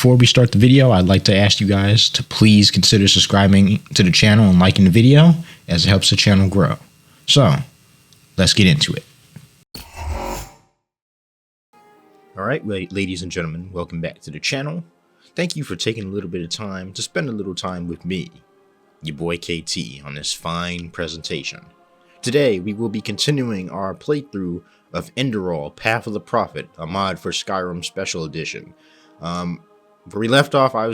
before we start the video, I'd like to ask you guys to please consider subscribing to the channel and liking the video, as it helps the channel grow. So, let's get into it. Alright, ladies and gentlemen, welcome back to the channel. Thank you for taking a little bit of time to spend a little time with me, your boy KT, on this fine presentation. Today, we will be continuing our playthrough of Enderal, Path of the Prophet, a mod for Skyrim Special Edition. Where we left off, I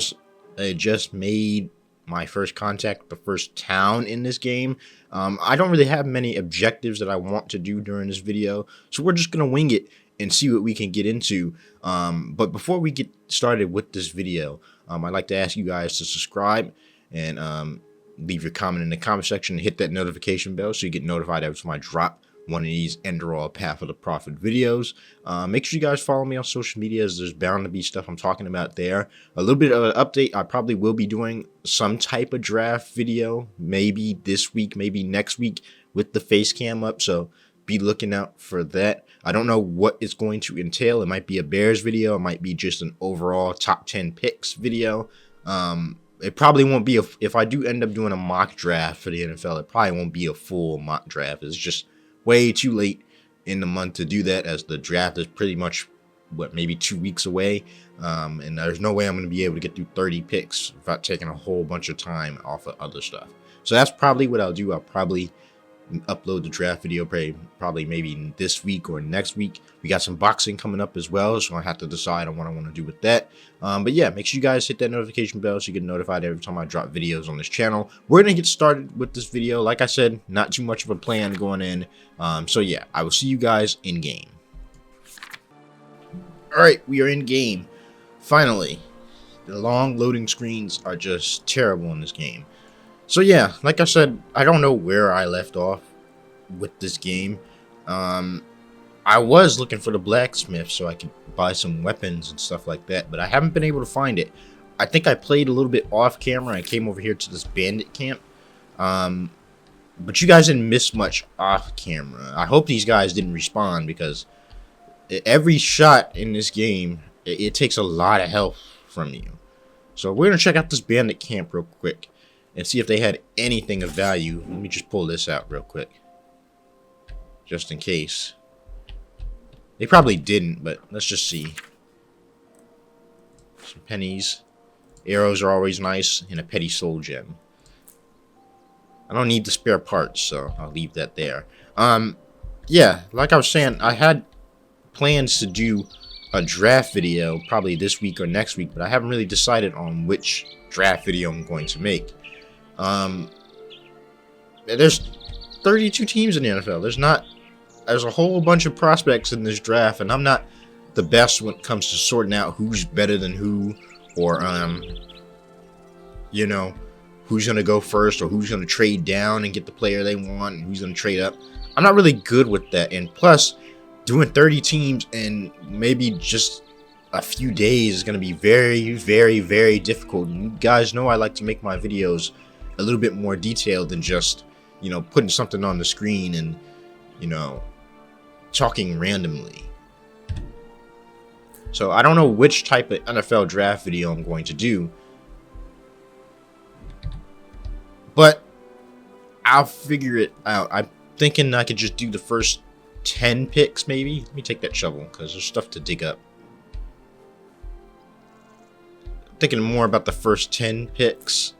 just made my first contact, the first town in this game. I don't really have many objectives that I want to do during this video, so we're just going to wing it and see what we can get into. But before we get started with this video, I'd like to ask you guys to subscribe and leave your comment in the comment section and hit that notification bell so you get notified every time I drop one of these Enderal Path of the Prophet videos. Make sure you guys follow me on social media, as there's bound to be stuff I'm talking about there. A little bit of an update, I probably will be doing some type of draft video, maybe this week, maybe next week, with the face cam up, so be looking out for that. I don't know what it's going to entail. It might be a Bears video, it might be just an overall top 10 picks video. It probably won't be, if I do end up doing a mock draft for the NFL, it probably won't be a full mock draft. It's just way too late in the month to do that, as the draft is pretty much, what, maybe 2 weeks away. And there's no way I'm going to be able to get through 30 picks without taking a whole bunch of time off of other stuff. So that's probably what I'll do. I'll probably upload the draft video probably maybe this week or next week. We got some boxing coming up as well, so I have to decide on what I want to do with that. But yeah, make sure you guys hit that notification bell so you get notified every time I drop videos on this channel. We're gonna get started with this video. Like I said, not too much of a plan going in. So yeah, I will see you guys in game. All right, we are in game. Finally, the long loading screens are just terrible in this game. So yeah, like I said, I don't know where I left off with this game. I was looking for the blacksmith so I could buy some weapons and stuff like that, but I haven't been able to find it. I think I played a little bit off camera. I came over here to this bandit camp. But you guys didn't miss much off camera. I hope these guys didn't respawn, because every shot in this game, it takes a lot of health from you. So we're going to check out this bandit camp real quick and see if they had anything of value. Let me just pull this out real quick, just in case. They probably didn't, but let's just see. Some pennies. Arrows are always nice, and a petty soul gem. I don't need the spare parts, so I'll leave that there. Yeah, like I was saying, I had plans to do a draft video probably this week or next week, but I haven't really decided on which draft video I'm going to make. There's 32 teams in the NFL. There's a whole bunch of prospects in this draft, and I'm not the best when it comes to sorting out who's better than who, or you know, who's gonna go first, or who's gonna trade down and get the player they want, and who's gonna trade up. I'm not really good with that, and plus, doing 30 teams in maybe just a few days is gonna be very, very, very difficult. And you guys know I like to make my videos a little bit more detailed than just, you know, putting something on the screen and, you know, talking randomly. So I don't know which type of NFL draft video I'm going to do, but I'll figure it out. I'm thinking I could just do the first 10 picks maybe. Let me take that shovel, because there's stuff to dig up. I'm thinking more about the first 10 picks.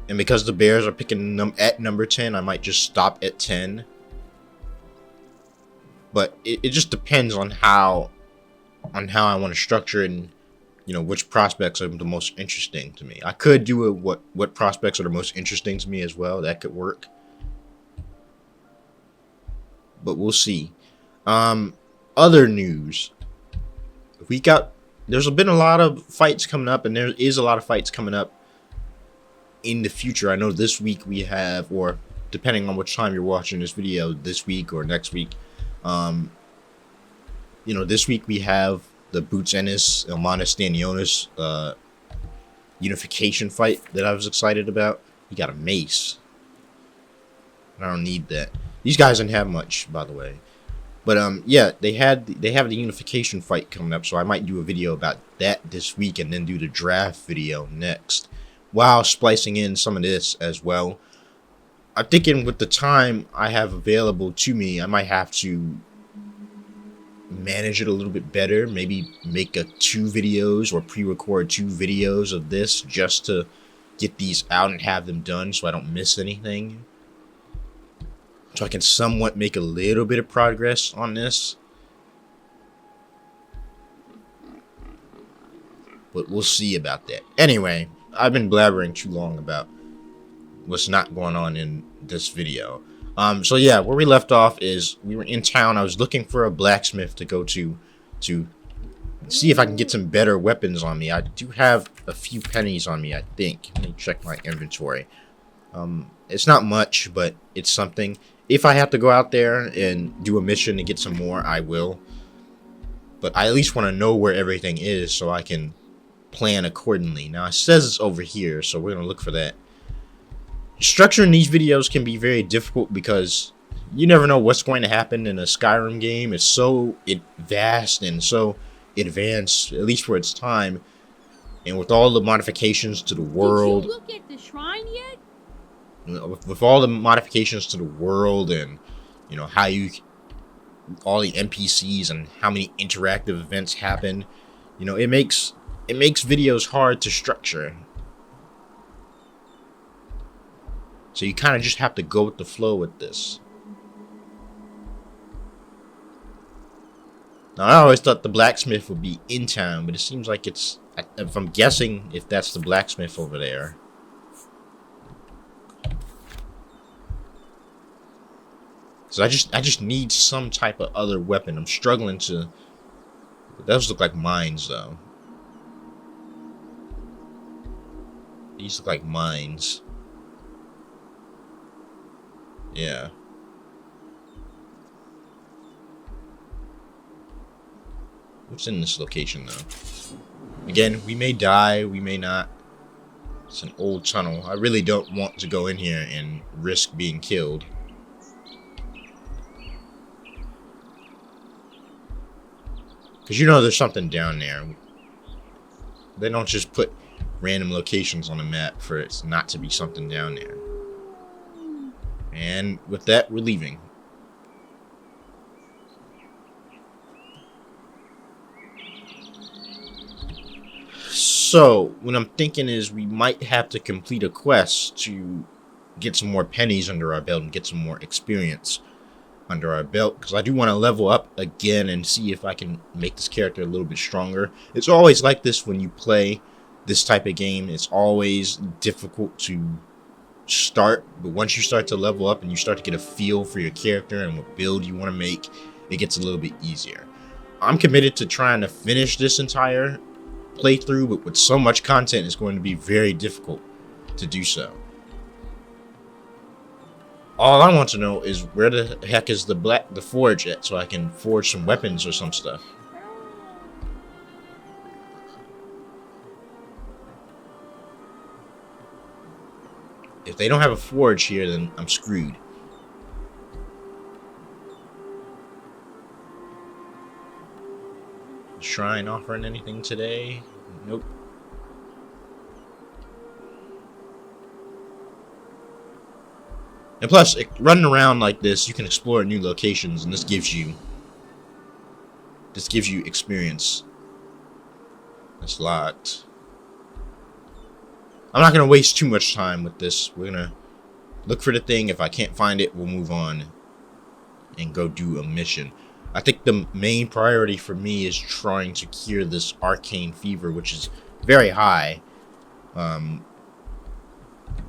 And because the Bears are picking them at number 10, I might just stop at 10. But it just depends on how I want to structure it, and, you know, which prospects are the most interesting to me. I could do what prospects are the most interesting to me as well. That could work. But we'll see. Other news. There's been a lot of fights coming up, and there is a lot of fights coming up in the future. I know this week we have, or depending on which time you're watching this video, this week or next week, you know, this week we have the Boots Ennis, Ilmanis Stanionis unification fight that I was excited about. We got a mace. I don't need that. These guys didn't have much, by the way. But yeah, they have the unification fight coming up, so I might do a video about that this week and then do the draft video next, while splicing in some of this as well. I'm thinking with the time I have available to me, I might have to manage it a little bit better. Maybe make 2 videos or pre-record 2 videos of this just to get these out and have them done so I don't miss anything. So I can somewhat make a little bit of progress on this. But we'll see about that. Anyway, I've been blabbering too long about what's not going on in this video. So yeah, where we left off is we were in town. I was looking for a blacksmith to go to see if I can get some better weapons on me. I do have a few pennies on me, I think. Let me check my inventory. It's not much, but it's something. If I have to go out there and do a mission to get some more, I will. But I at least want to know where everything is so I can plan accordingly. Now, it says it's over here, so we're going to look for that. Structuring these videos can be very difficult because you never know what's going to happen in a Skyrim game. It's so vast and so advanced, at least for its time. And with all the modifications to the world. Did you look at the shrine yet? With all the modifications to the world and, you know, how you, all the NPCs and how many interactive events happen, you know, it makes videos hard to structure. So you kind of just have to go with the flow with this. Now, I always thought the blacksmith would be in town, but it seems like it's, if I'm guessing, if that's the blacksmith over there. So I just need some type of other weapon. I'm struggling to. Those look like mines, though. These look like mines. Yeah. What's in this location, though? Again, we may die, we may not. It's an old tunnel. I really don't want to go in here and risk being killed. Because you know there's something down there. They don't just put random locations on the map for it not to be something down there. And with that, we're leaving. So, what I'm thinking is we might have to complete a quest to get some more pennies under our belt and get some more experience under our belt, because I do want to level up again and see if I can make this character a little bit stronger. It's always like this when you play this type of game. It's always difficult to start, but once you start to level up and you start to get a feel for your character and what build you want to make, it gets a little bit easier. I'm committed to trying to finish this entire playthrough, but with so much content, it's going to be very difficult to do so. All I want to know is where the heck is the forge at, so I can forge some weapons or some stuff. If they don't have a forge here, then I'm screwed. Shrine offering anything today? Nope. And plus, running around like this, you can explore new locations, and this gives you experience. That's locked. I'm not gonna waste too much time with this. We're gonna look for the thing. If I can't find it, we'll move on and go do a mission. I think the main priority for me is trying to cure this arcane fever, which is very high.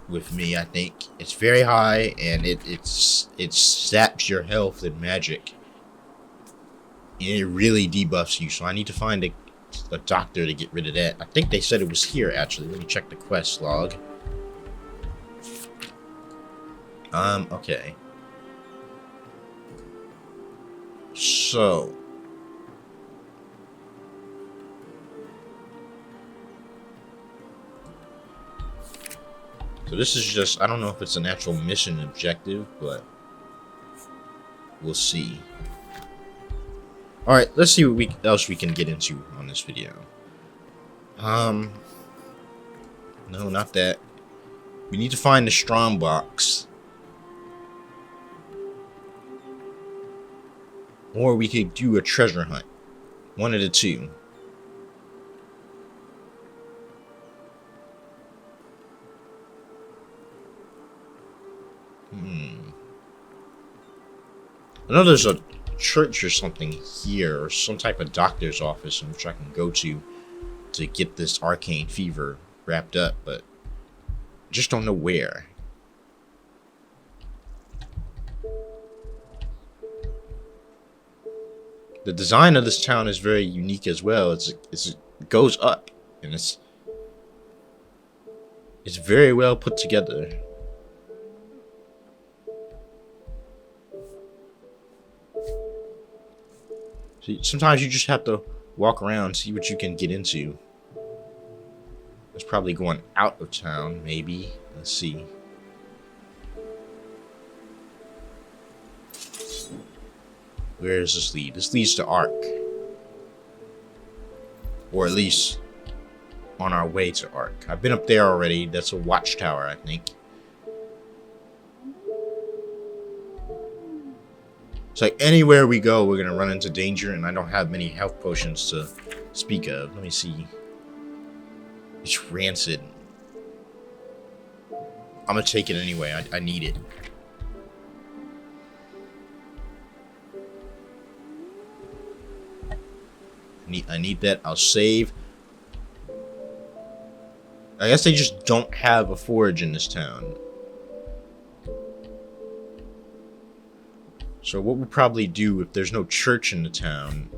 With me, I think it's very high, and it saps your health and magic. And it really debuffs you. So I need to find a doctor to get rid of that. I think they said it was here, actually. Let me check the quest log. Okay. So this is just, I don't know if it's an actual mission objective, but we'll see. Alright, let's see what else we can get into on this video. No, not that. We need to find the strong box. Or we could do a treasure hunt. One of the two. I know there's a church or something here, or some type of doctor's office in which I can go to get this arcane fever wrapped up, but I just don't know where. The design of this town is very unique as well. It goes up, and it's very well put together. So sometimes you just have to walk around, see what you can get into. It's probably going out of town, maybe. Let's see. Where does this lead? This leads to Ark. Or at least on our way to Ark. I've been up there already. That's a watchtower, I think. It's like anywhere we go, we're gonna run into danger, and I don't have many health potions to speak of. Let me see. It's rancid. I'm gonna take it anyway. I need it. I need that. I'll save. I guess they just don't have a forge in this town. So what we'll probably do if there's no church in the town,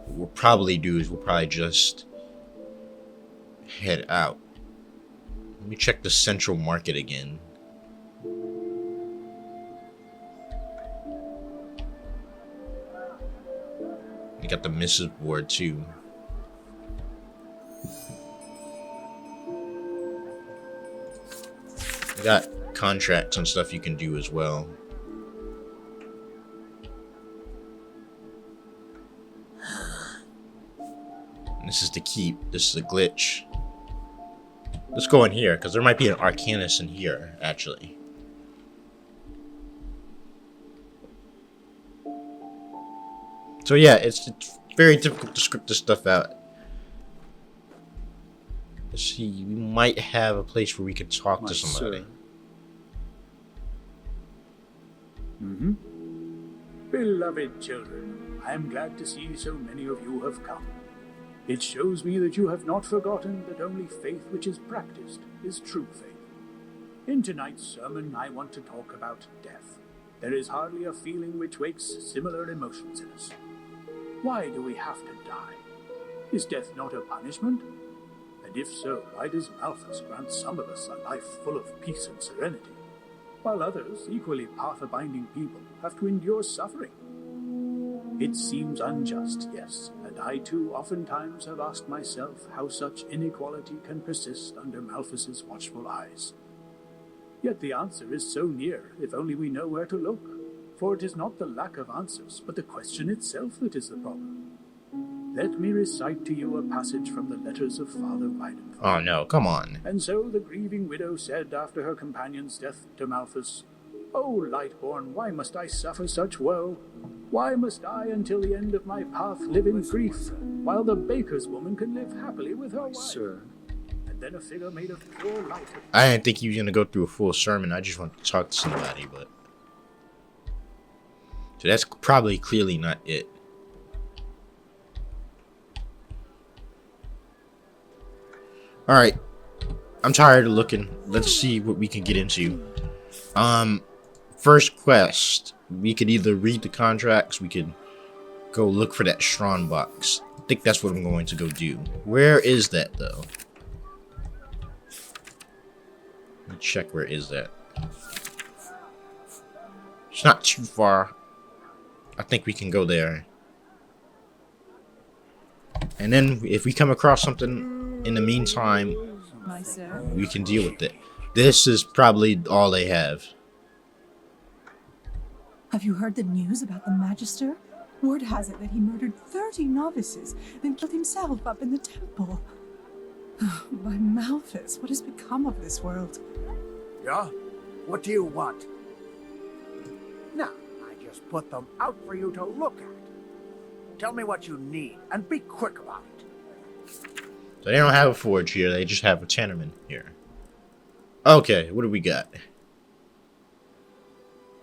what we'll probably do is we'll probably just head out. Let me check the central market again. We got the missive board too. We got contracts and stuff you can do as well. And this is the keep. This is a glitch. Let's go in here, because there might be an Arcanus in here, actually. So yeah, it's very difficult to script this stuff out. Let's see, we might have a place where we can talk to somebody. Beloved children, I am glad to see so many of you have come. It shows me that you have not forgotten that only faith which is practiced is true faith. In tonight's sermon, I want to talk about death. There is hardly a feeling which wakes similar emotions in us. Why do we have to die? Is death not a punishment? And if so, why does Malthus grant some of us a life full of peace and serenity, while others, equally path-abiding people, have to endure suffering? It seems unjust, yes, and I too oftentimes have asked myself how such inequality can persist under Malthus's watchful eyes. Yet the answer is so near, if only we know where to look. For it is not the lack of answers, but the question itself that is the problem. Let me recite to you a passage from the letters of Father Weidenfeld. Oh no, come on. And so the grieving widow said after her companion's death to Malthus, "O Lightborn, why must I suffer such woe? Why must I until the end of my path live in grief, while the baker's woman can live happily with her wife?" Sir. And then a figure made of pure light. I didn't think he was gonna go through a full sermon. I just want to talk to somebody, but so that's probably clearly not it. Alright. I'm tired of looking. Let's see what we can get into. First quest. We could either read the contracts, we could go look for that Strong box. I think that's what I'm going to go do. Where is that though? Let me check where is that. It's not too far. I think we can go there. And then if we come across something in the meantime, we can deal with it. This is probably all they have. Have you heard the news about the Magister? Word has it that he murdered 30 novices, then killed himself up in the temple. My Malthus, what has become of this world? Yeah? What do you want? Now, I just put them out for you to look at. Tell me what you need, and be quick about it. So they don't have a forge here, they just have a tenement here. Okay, what do we got?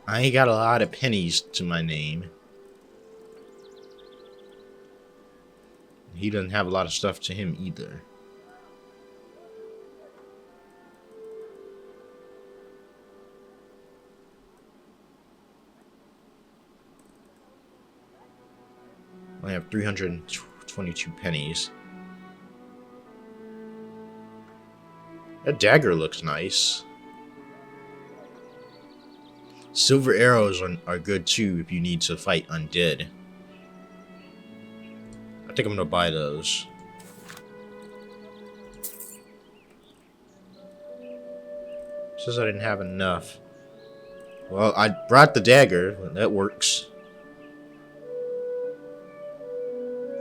I ain't got a lot of pennies to my name. He doesn't have a lot of stuff to him either. I have 322 pennies. That dagger looks nice. Silver arrows are good too if you need to fight undead. I think I'm gonna buy those. Says I didn't have enough. Well, I brought the dagger. That works.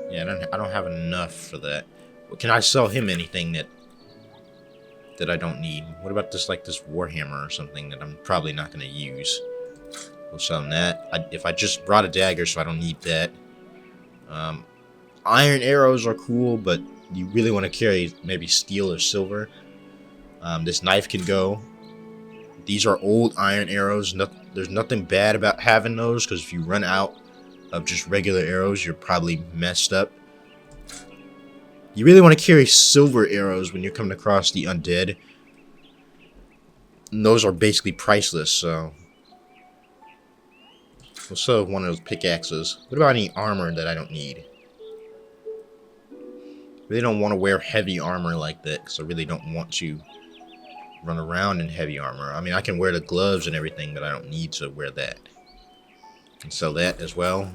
Yeah, I don't have enough for that. But can I sell him anything that I don't need? What about this, like this warhammer or something that I'm probably not going to use? We'll sell him that. If I just brought a dagger, so I don't need that. Iron arrows are cool, but you really want to carry maybe steel or silver. This knife can go. These are old iron arrows. There's nothing bad about having those, because if you run out of just regular arrows, you're probably messed up. You really want to carry silver arrows when you're coming across the undead. And those are basically priceless, so we'll sell one of those pickaxes. What about any armor that I don't need? Really don't want to wear heavy armor like that, because I really don't want to run around in heavy armor. I mean, I can wear the gloves and everything, but I don't need to wear that. And sell that as well.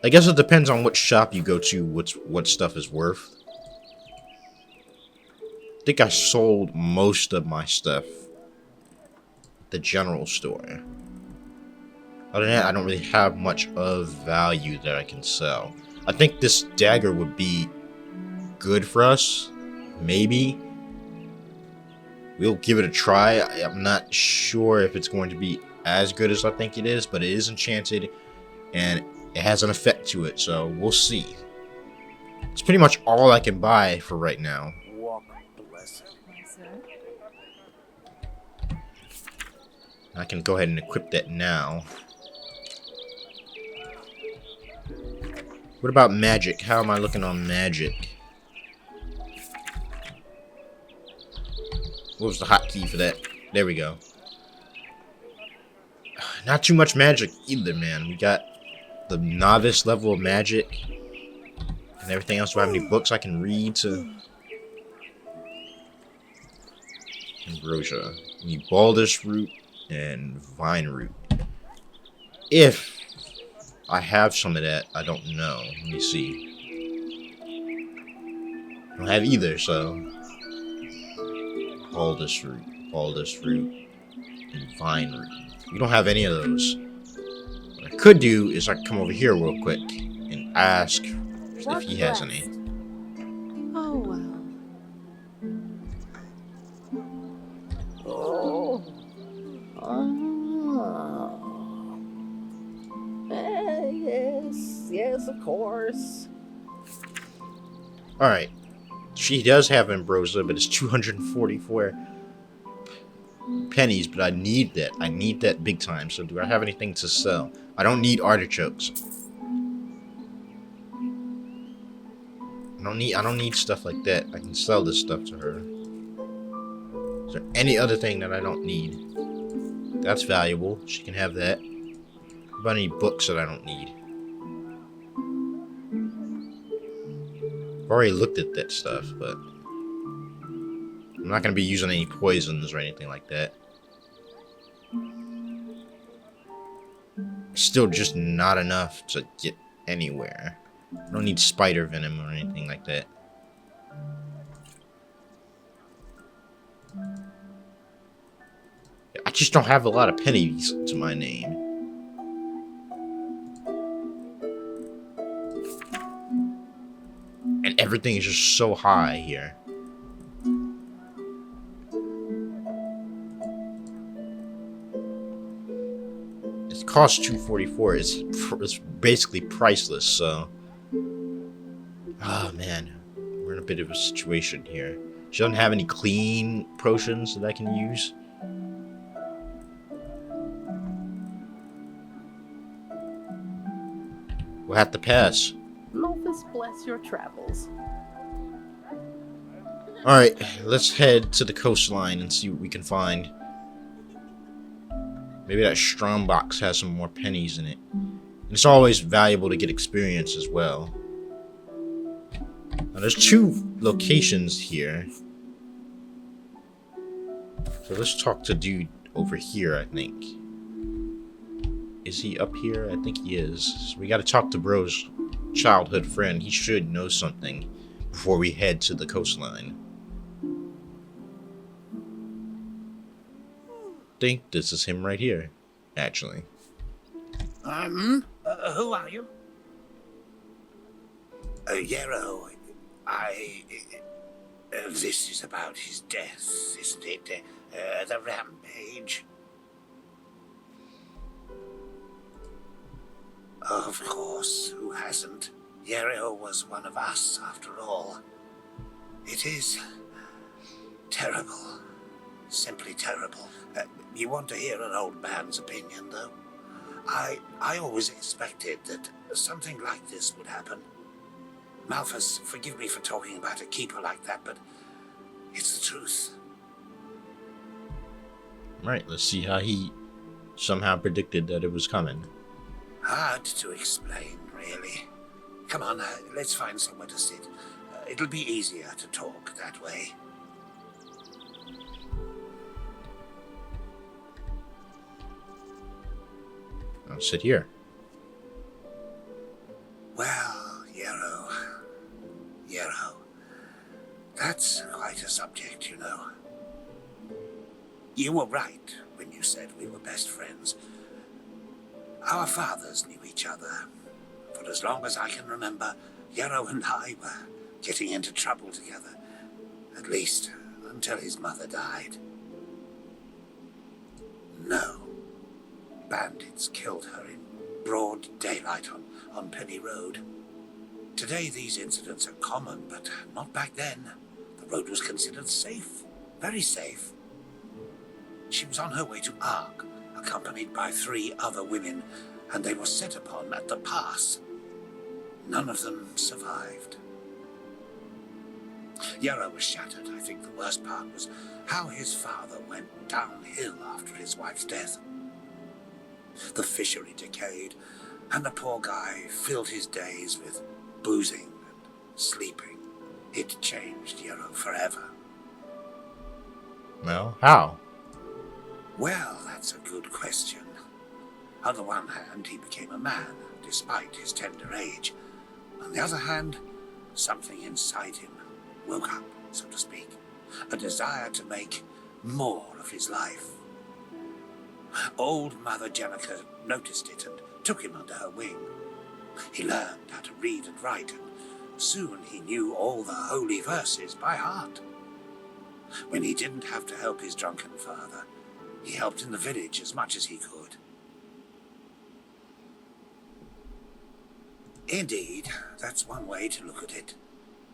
I guess it depends on what shop you go to, what stuff is worth. I think I sold most of my stuff at the general store. Other than that, I don't really have much of value that I can sell. I think this dagger would be good for us. Maybe. We'll give it a try. I'm not sure if it's going to be as good as I think it is, but it is enchanted and it has an effect to it, so we'll see. It's pretty much all I can buy for right now. Walk blessed. I can go ahead and equip that now. What about magic? How am I looking on magic? What was the hotkey for that? There we go. Not too much magic either, man. We got the novice level of magic and everything else. Do I have any books I can read to ambrosia? We need Baldus root and vine root. If I have some of that, I don't know. Let me see. I don't have either, so Baldus root, and vine root. We don't have any of those. What I could do is I can come over here real quick and ask if he has any. Oh, well. Oh. Yes, of course. Alright. She does have ambrosia, but it's 244 pennies, but I need that. I need that big time. So do I have anything to sell? I don't need artichokes. I don't need stuff like that. I can sell this stuff to her. Is there any other thing that I don't need? That's valuable. She can have that. What about any books that I don't need? I've already looked at that stuff, but I'm not going to be using any poisons or anything like that. Still just not enough to get anywhere. I don't need spider venom or anything like that. just don't have a lot of pennies to my name. And everything is just so high here. It costs $244. It's basically priceless, so. Oh man, we're in a bit of a situation here. She doesn't have any clean potions that I can use. We'll have to pass. Nolvus bless your travels. Alright, let's head to the coastline and see what we can find. Maybe that strong box has some more pennies in it. And it's always valuable to get experience as well. Now, there's 2 locations here. So let's talk to dude over here, I think. Is he up here? I think he is. So we gotta talk to bro's childhood friend. He should know something before we head to the coastline. I think this is him right here, actually. Who are you? Yero. This is about his death, isn't it? The rampage. Of course, who hasn't? Yero was one of us, after all. It is terrible. Simply terrible. You want to hear an old man's opinion, though? I always expected that something like this would happen. Malthus, forgive me for talking about a keeper like that, but it's the truth. Right, let's see how he somehow predicted that it was coming. Hard to explain, really. Come on, let's find somewhere to sit. It'll be easier to talk that way. I'll sit here. Well, Yero. That's quite a subject, you know. You were right when you said we were best friends. Our fathers knew each other. For as long as I can remember, Yero and I were getting into trouble together. At least, until his mother died. No. Bandits killed her in broad daylight on Penny Road. Today these incidents are common, but not back then. The road was considered safe. Very safe. She was on her way to Ark, accompanied by 3 other women, and they were set upon at the pass. None of them survived. Yero was shattered. I think the worst part was how his father went downhill after his wife's death. The fishery decayed, and the poor guy filled his days with boozing and sleeping. It changed Yero forever. Well, how? Well, that's a good question. On the one hand, he became a man, despite his tender age. On the other hand, something inside him woke up, so to speak. A desire to make more of his life. Old Mother Jenica noticed it and took him under her wing. He learned how to read and write, and soon he knew all the holy verses by heart. When he didn't have to help his drunken father, he helped in the village as much as he could. Indeed, that's one way to look at it.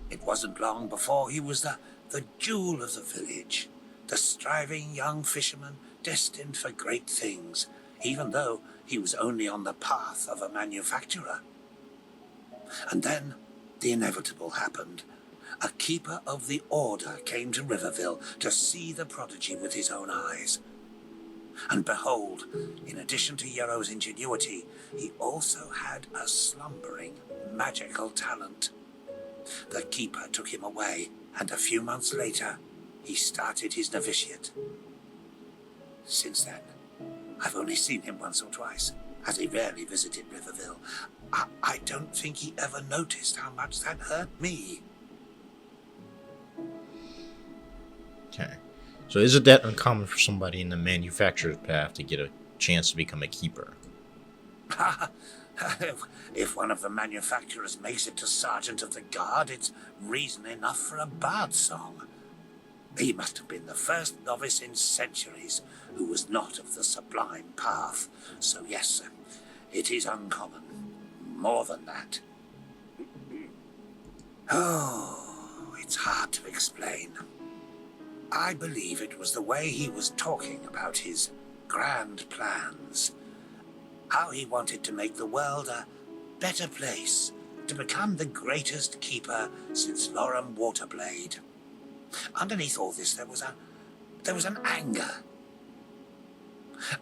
It wasn't long before he was the jewel of the village, the striving young fisherman destined for great things, even though he was only on the path of a manufacturer. And then the inevitable happened. A keeper of the order came to Riverville to see the prodigy with his own eyes. And behold, in addition to Yero's ingenuity, he also had a slumbering magical talent. The keeper took him away, and a few months later, he started his novitiate. Since then, I've only seen him once or twice, as he rarely visited Riverville. I don't think he ever noticed how much that hurt me. Okay. So is it that uncommon for somebody in the manufacturer's path to get a chance to become a keeper? If one of the manufacturers makes it to Sergeant of the Guard, it's reason enough for a bard song. He must have been the first novice in centuries who was not of the sublime path. So yes, it is uncommon. More than that. Oh, it's hard to explain. I believe it was the way he was talking about his grand plans. How he wanted to make the world a better place, to become the greatest keeper since Lorem Waterblade. Underneath all this, there was an anger.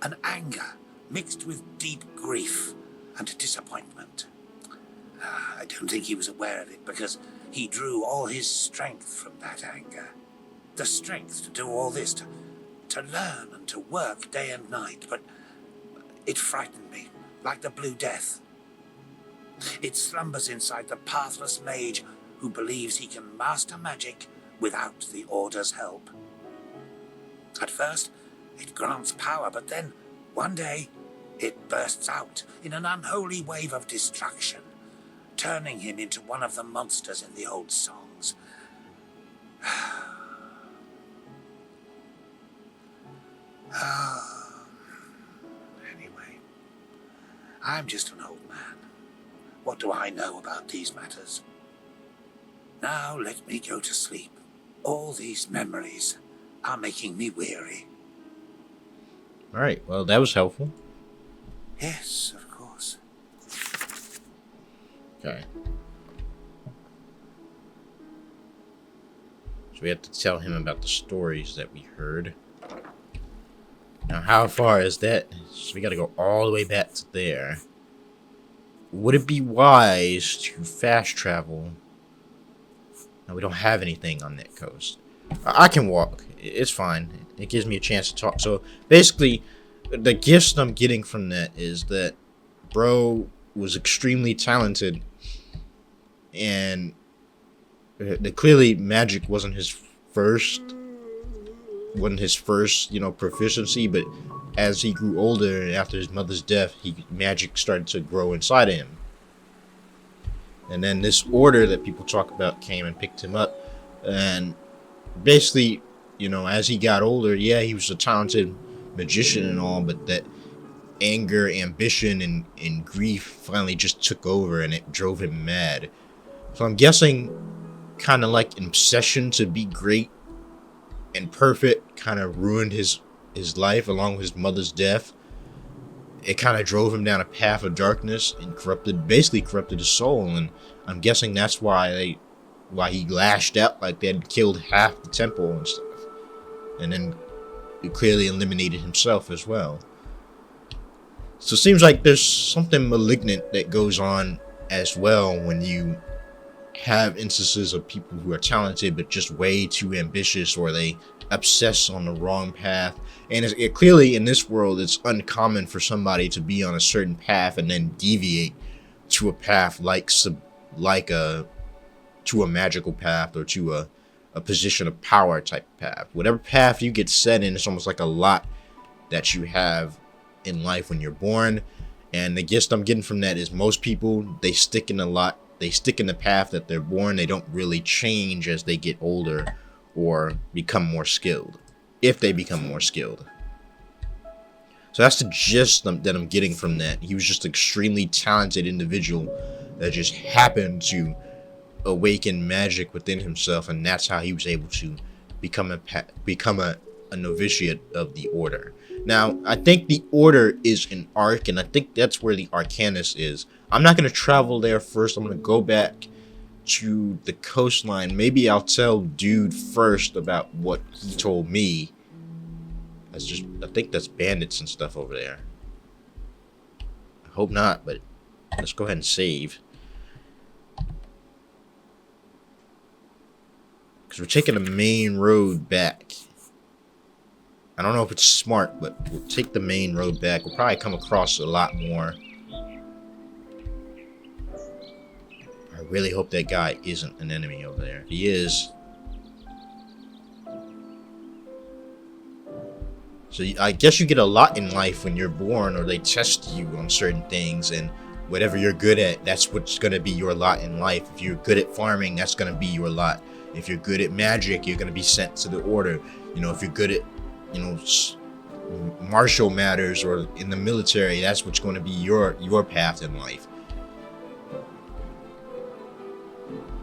An anger mixed with deep grief and disappointment. I don't think he was aware of it because he drew all his strength from that anger. The strength to do all this, to learn and to work day and night, but it frightened me, like the Blue Death. It slumbers inside the pathless mage who believes he can master magic without the Order's help. At first, it grants power, but then, one day, it bursts out in an unholy wave of destruction, turning him into one of the monsters in the old songs. Anyway, I'm just an old man. What do I know about these matters? Now let me go to sleep. All these memories are making me weary. Alright, well, that was helpful. Yes, of course. Okay. So we have to tell him about the stories that we heard. Now, how far is that? So we gotta go all the way back to there. Would it be wise to fast travel? No, we don't have anything on that coast. I can walk. It's fine. It gives me a chance to talk. So, basically, the gist I'm getting from that is that bro was extremely talented. And clearly magic wasn't his first, proficiency, but as he grew older and after his mother's death, magic started to grow inside of him. And then this order that people talk about came and picked him up, and basically, as he got older, yeah, he was a talented magician and all, but that anger, ambition, and grief finally just took over, and it drove him mad. So I'm guessing kind of like an obsession to be great and perfect kind of ruined his life along with his mother's death. It kind of drove him down a path of darkness and basically corrupted his soul. And I'm guessing that's why he lashed out like that and killed half the temple and stuff. And then it clearly eliminated himself as well. So it seems like there's something malignant that goes on as well when you have instances of people who are talented but just way too ambitious, or they obsess on the wrong path. And it clearly in this world, it's uncommon for somebody to be on a certain path and then deviate to a path to a magical path or to a position of power type path. Whatever path you get set in, it's almost like a lot that you have in life when you're born. And the gist I'm getting from that is most people, they stick in the path that they're born. They don't really change as they get older or become more skilled, if they become more skilled. So that's the gist that I'm getting from that. He was just an extremely talented individual that just happened to awaken magic within himself, and that's how he was able to become a novitiate of the order. Now, I think the order is an arc, and I think that's where the Arcanus is. I'm not going to travel there first. I'm going to go back to the coastline. Maybe I'll tell dude first about what he told me. I think that's bandits and stuff over there. I hope not, but let's go ahead and save. Because we're taking the main road back. I don't know if it's smart, but we'll take the main road back. We'll probably come across a lot more. I really hope that guy isn't an enemy over there. If he is, So I guess you get a lot in life when you're born, or they test you on certain things, and whatever you're good at, that's what's going to be your lot in life. If you're good at farming, that's going to be your lot. If you're good at magic, you're going to be sent to the order. You know, if you're good at, you know, martial matters or in the military, that's what's going to be your path in life.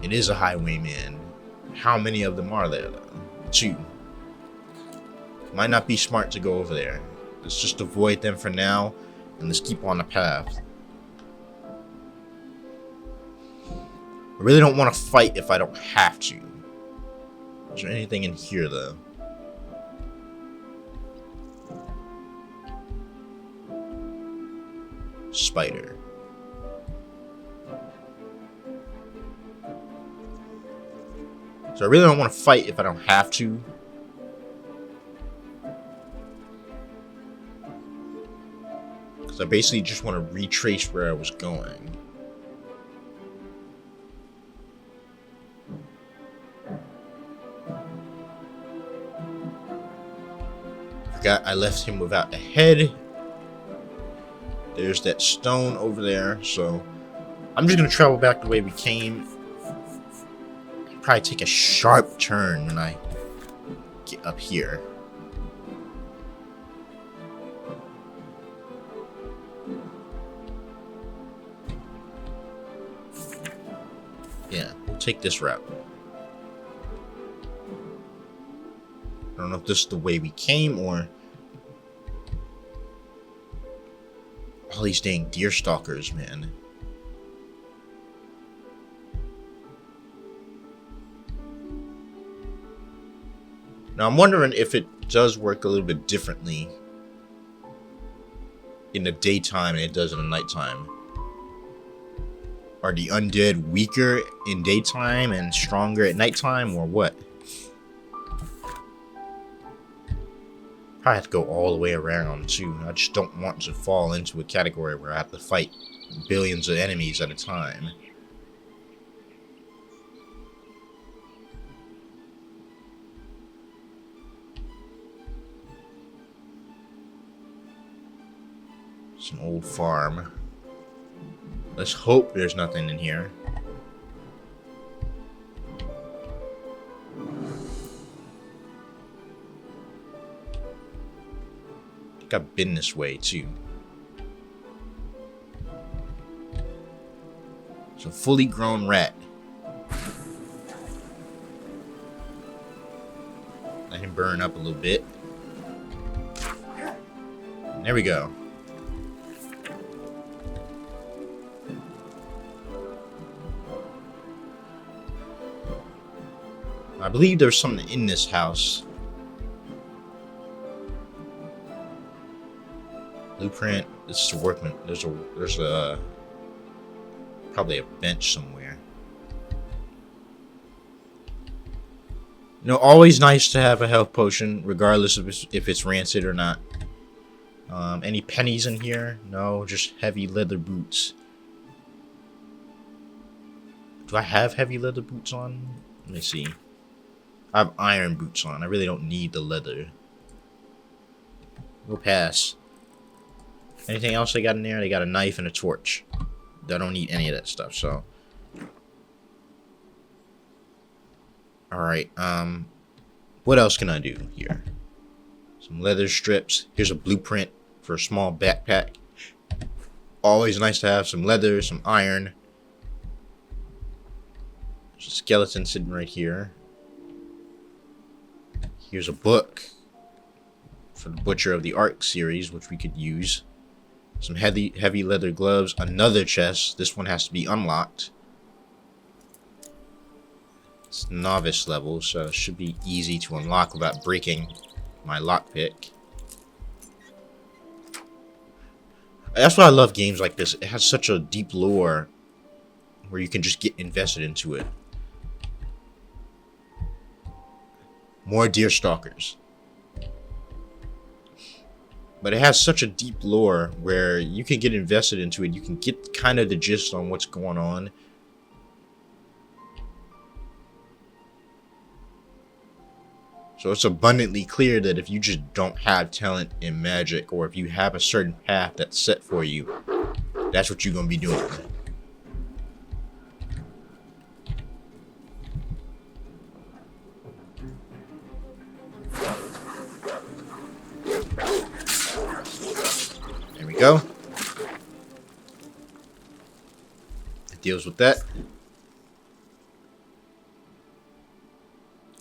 It is a highwayman. How many of them are there, though? 2. Might not be smart to go over there. Let's just avoid them for now, and let's keep on the path. I really don't want to fight if I don't have to. Is there anything in here, though? Spider. So I really don't want to fight if I don't have to. Because I basically just want to retrace where I was going. Forgot I left him without a head. There's that stone over there, so I'm just going to travel back the way we came. Probably take a sharp turn when I get up here. Yeah, we'll take this route. I don't know if this is the way we came or... all these dang deer stalkers, man. Now I'm wondering if it does work a little bit differently in the daytime than it does in the nighttime. Are the undead weaker in daytime and stronger at nighttime, or what? Probably have to go all the way around too. I just don't want to fall into a category where I have to fight billions of enemies at a time. It's an old farm. Let's hope there's nothing in here. I think I've been this way too. It's a fully grown rat. Let him burn up a little bit. And there we go. I believe there's something in this house. Blueprint. This is a workman. There's a probably a bench somewhere. You know, always nice to have a health potion, regardless of if it's rancid or not. Any pennies in here? No, just heavy leather boots. Do I have heavy leather boots on? Let me see. I have iron boots on. I really don't need the leather. We'll pass. Anything else they got in there? They got a knife and a torch. I don't need any of that stuff, so. Alright, what else can I do here? Some leather strips. Here's a blueprint for a small backpack. Always nice to have some leather, some iron. There's a skeleton sitting right here. Here's a book for the Butcher of the Ark series, which we could use. Some heavy leather gloves. Another chest. This one has to be unlocked. It's novice level, so it should be easy to unlock without breaking my lockpick. That's why I love games like this. It has such a deep lore where you can just get invested into it. More deer stalkers. But it has such a deep lore where you can get invested into it. You can get kind of the gist on what's going on. So So it's abundantly clear that if you just don't have talent in magic, or if you have a certain path that's set for you, that's what you're going to be doing. There we go. It deals with that.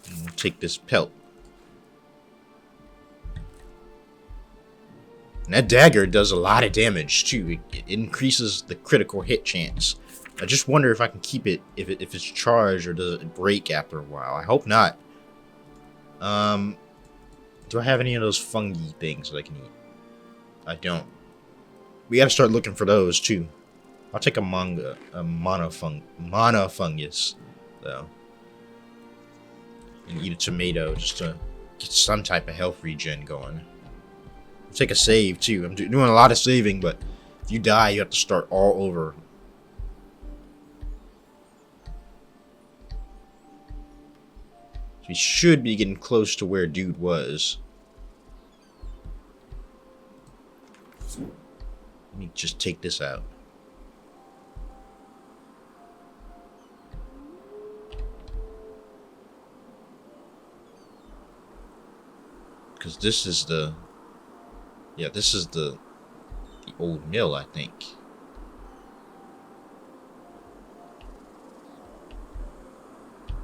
And we'll take this pelt. And that dagger does a lot of damage too. It increases the critical hit chance. I just wonder if I can keep it if it's charged, or does it break after a while. I hope not. Do I have any of those fungi things that I can eat? I don't. We gotta start looking for those too. I'll take a mana fungus though, and eat a tomato just to get some type of health regen going. Take a save too. I'm doing a lot of saving, but if you die, you have to start all over. So we should be getting close to where dude was. Let me just take this out. Because this is the... Yeah, this is the old mill, I think.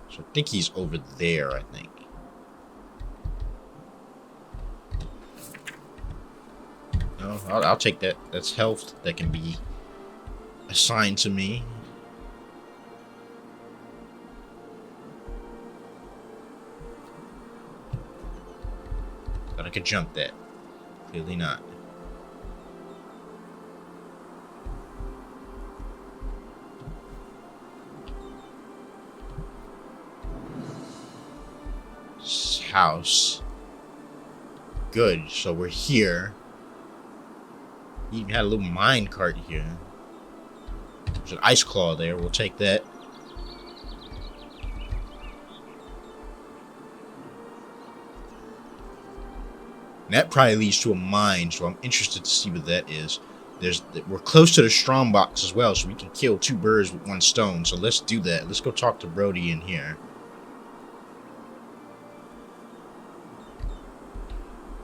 So I think he's over there, I think. No, I'll take that. That's health that can be assigned to me. But I could jump that. Clearly not. House. Good, so we're here. He even had a little mine cart here. There's an ice claw there, we'll take that. And that probably leads to a mine, so I'm interested to see what that is. We're close to the strong box as well, so we can kill two birds with one stone. So let's do that. Let's go talk to Brody in here.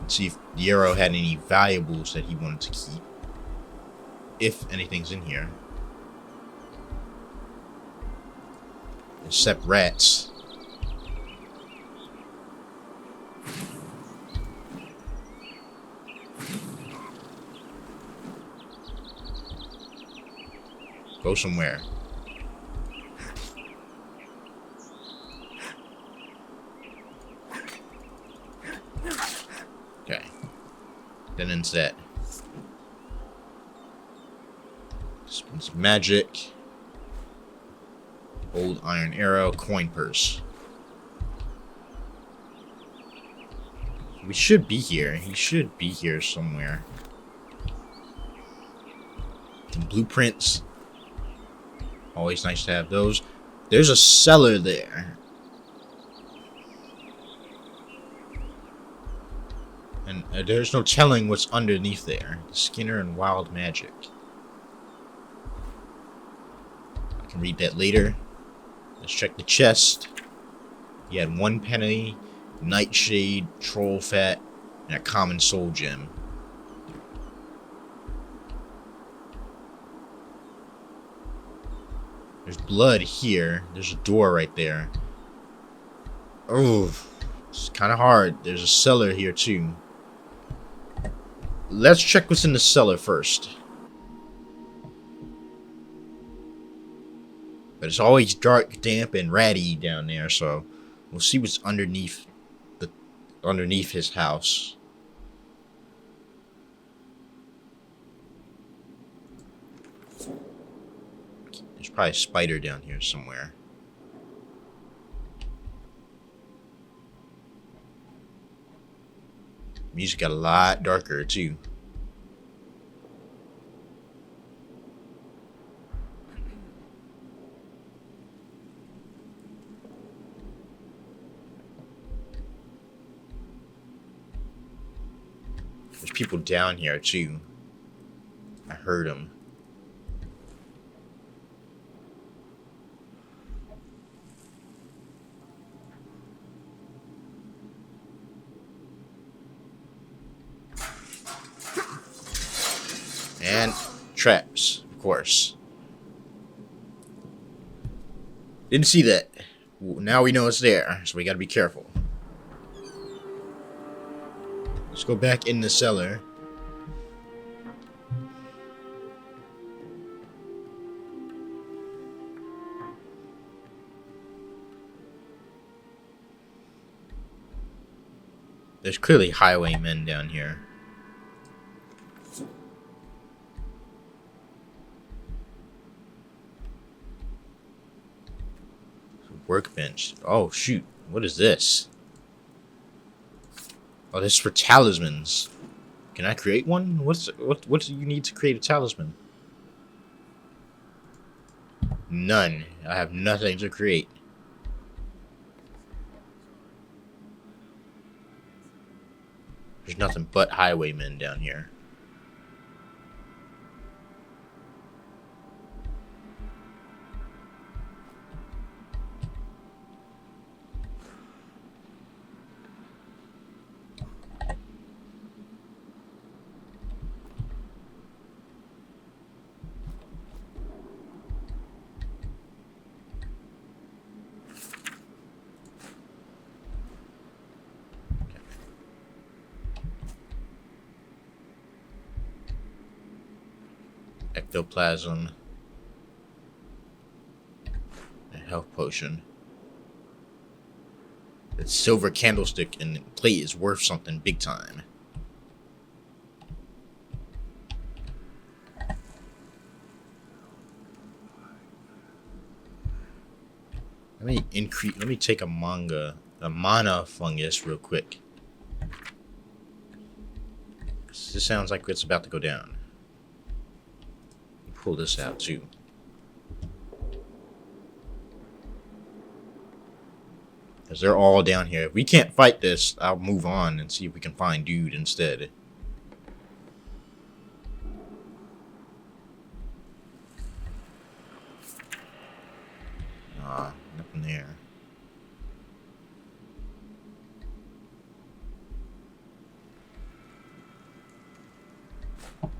See if Yero had any valuables that he wanted to keep. If anything's in here. Except rats. Go somewhere. Okay. Then ends that. It's magic. Old iron arrow. Coin purse. We should be here. He should be here somewhere. Some blueprints. Always nice to have those. There's a cellar there. And there's no telling what's underneath there. Skinner and wild magic. I can read that later. Let's check the chest. He had 1 penny, nightshade, troll fat, and a common soul gem. There's blood here. There's a door right there. Oh, it's kind of hard. There's a cellar here too. Let's check what's in the cellar first. But it's always dark, damp, and ratty down there, so we'll see what's underneath his house. There's probably a spider down here somewhere. Music got a lot darker too. There's people down here too. I heard them. And traps, of course. Didn't see that. Now we know it's there, so we gotta be careful. Let's go back in the cellar. There's clearly highwaymen down here. Workbench. Oh shoot! What is this? Oh, this is for talismans. Can I create one? What do you need to create a talisman? None. I have nothing to create. There's nothing but highwaymen down here. Ectoplasm. A health potion. That silver candlestick and plate is worth something big time. Let me take a mana fungus real quick. This sounds like it's about to go down. Pull this out too. Because they're all down here. If we can't fight this, I'll move on and see if we can find dude instead. Ah, nothing there.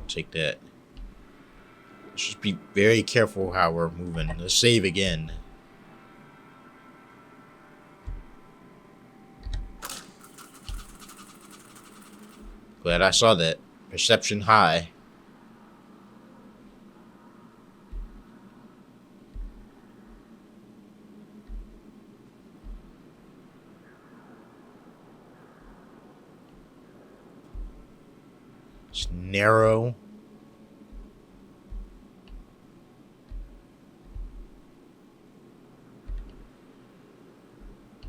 Take that. Let's just be very careful how we're moving. Let's save again. Glad I saw that. Perception high. It's narrow.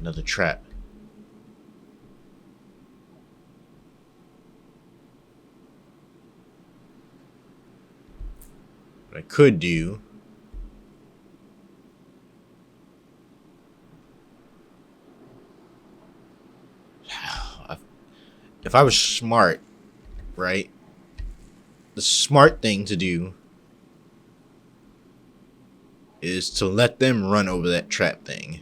Another trap. What I could do if I was smart, right? The smart thing to do is to let them run over that trap thing.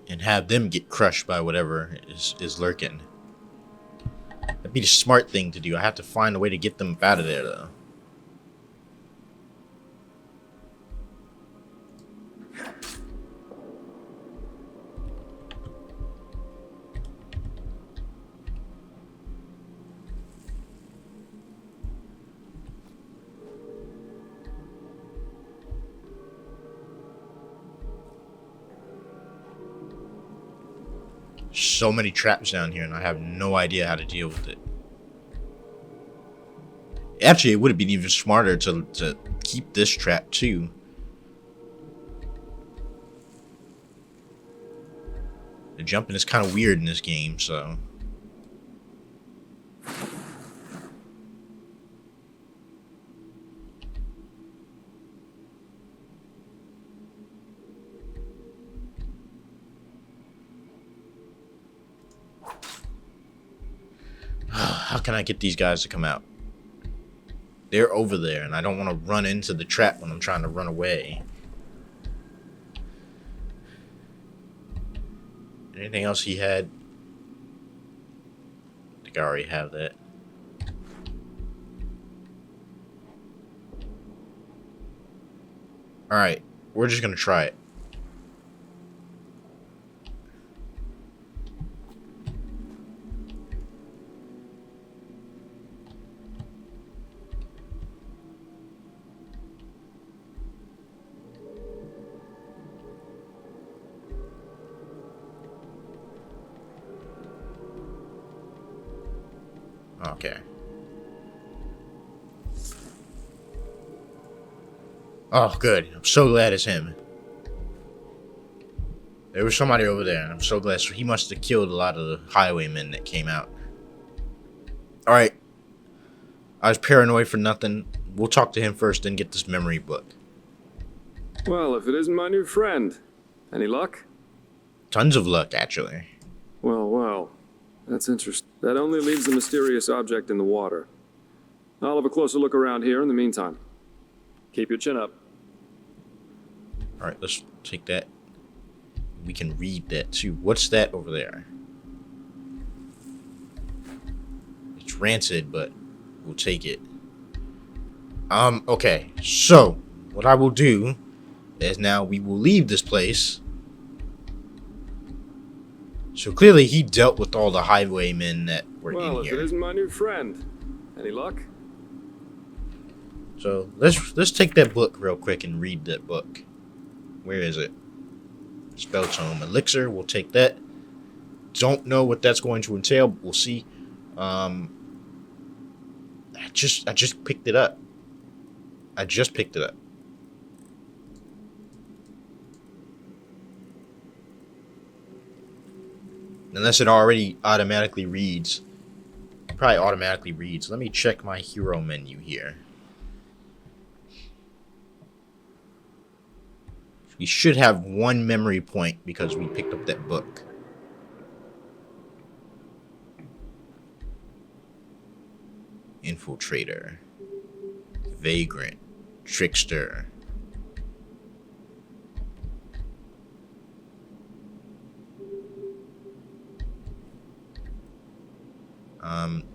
And have them get crushed by whatever is lurking. That'd be the smart thing to do. I have to find a way to get them out of there, though. So many traps down here, and I have no idea how to deal with it. Actually, it would have been even smarter to keep this trap too. The jumping is kind of weird in this game, so How can I get these guys to come out? They're over there, and I don't want to run into the trap when I'm trying to run away. Anything else he had? I think I already have that. Alright, we're just gonna try it. Okay. Oh, good. I'm so glad it's him. There was somebody over there, and I'm so glad. So he must have killed a lot of the highwaymen that came out. Alright. I was paranoid for nothing. We'll talk to him first, then get this memory book. Well, if it isn't my new friend. Any luck? Tons of luck, actually. Well. That's interesting. That only leaves the mysterious object in the water. I'll have a closer look around here in the meantime. Keep your chin up. Alright, let's take that. We can read that too. What's that over there? It's rancid, but we'll take it. Okay. So, what I will do is now we will leave this place. So clearly he dealt with all the highwaymen that were in Well, if here. it isn't my new friend. Any luck? So let's take that book real quick and read that book. Where is it? Spell tome elixir. We'll take that. Don't know what that's going to entail, but we'll see. I just picked it up. I just picked it up. Unless it already automatically reads. It probably automatically reads. Let me check my hero menu here. We should have one memory point because we picked up that book. Infiltrator. Vagrant. Trickster.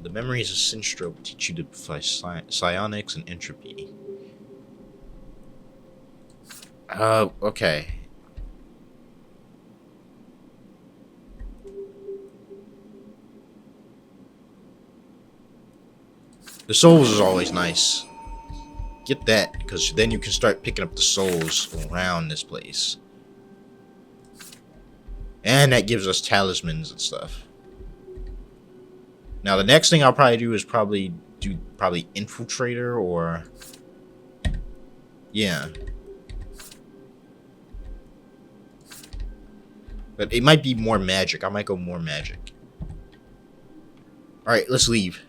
The memories of Sinstro teach you to apply psionics and entropy. Okay. The souls is always nice. Get that, because then you can start picking up the souls around this place. And that gives us talismans and stuff. Now the next thing I'll probably do is probably infiltrator or yeah. But it might be more magic. I might go more magic. Alright, let's leave.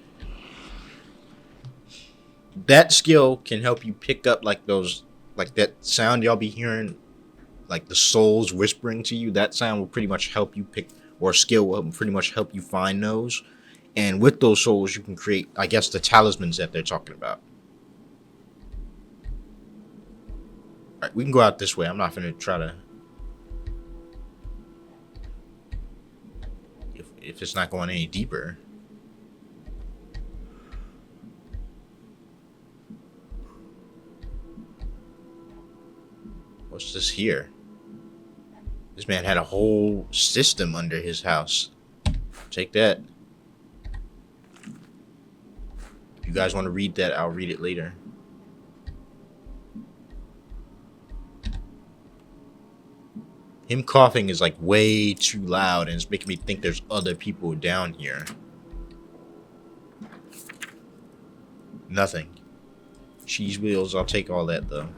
That skill can help you pick up like those, like that sound y'all be hearing, like the souls whispering to you. That sound will pretty much help you pick, or skill will pretty much help you find those. And with those souls, you can create, I guess, the talismans that they're talking about. Alright, we can go out this way. I'm not going to try to... If it's not going any deeper. What's this here? This man had a whole system under his house. Take that. If you guys want to read that, I'll read it later. Him coughing is like way too loud and it's making me think there's other people down here. Nothing. Cheese wheels, I'll take all that though.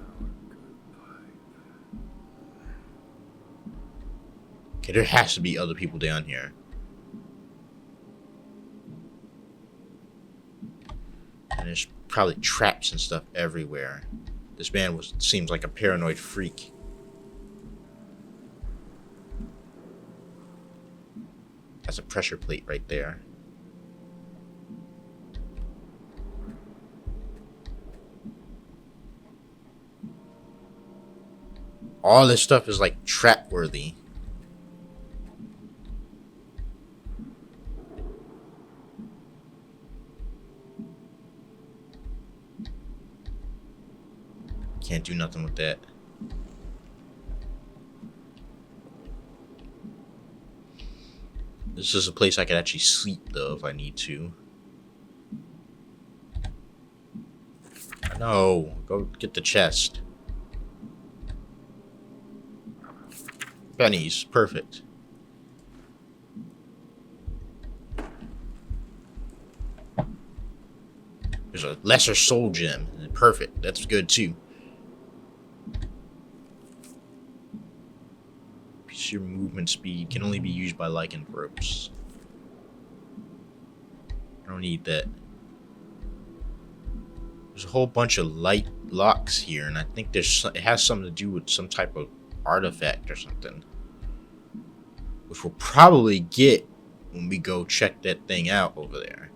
Okay, there has to be other people down here. And there's probably traps and stuff everywhere. This man seems like a paranoid freak. That's a pressure plate right there. All this stuff is like trap worthy. Can't do nothing with that. This is a place I could actually sleep though if I need to. No, go get the chest. Pennies, perfect. There's a lesser soul gem, perfect. That's good too. Your movement speed can only be used by lycanthropes. I don't need that. There's a whole bunch of light locks here, and I think it has something to do with some type of artifact or something, which we'll probably get when we go check that thing out over there.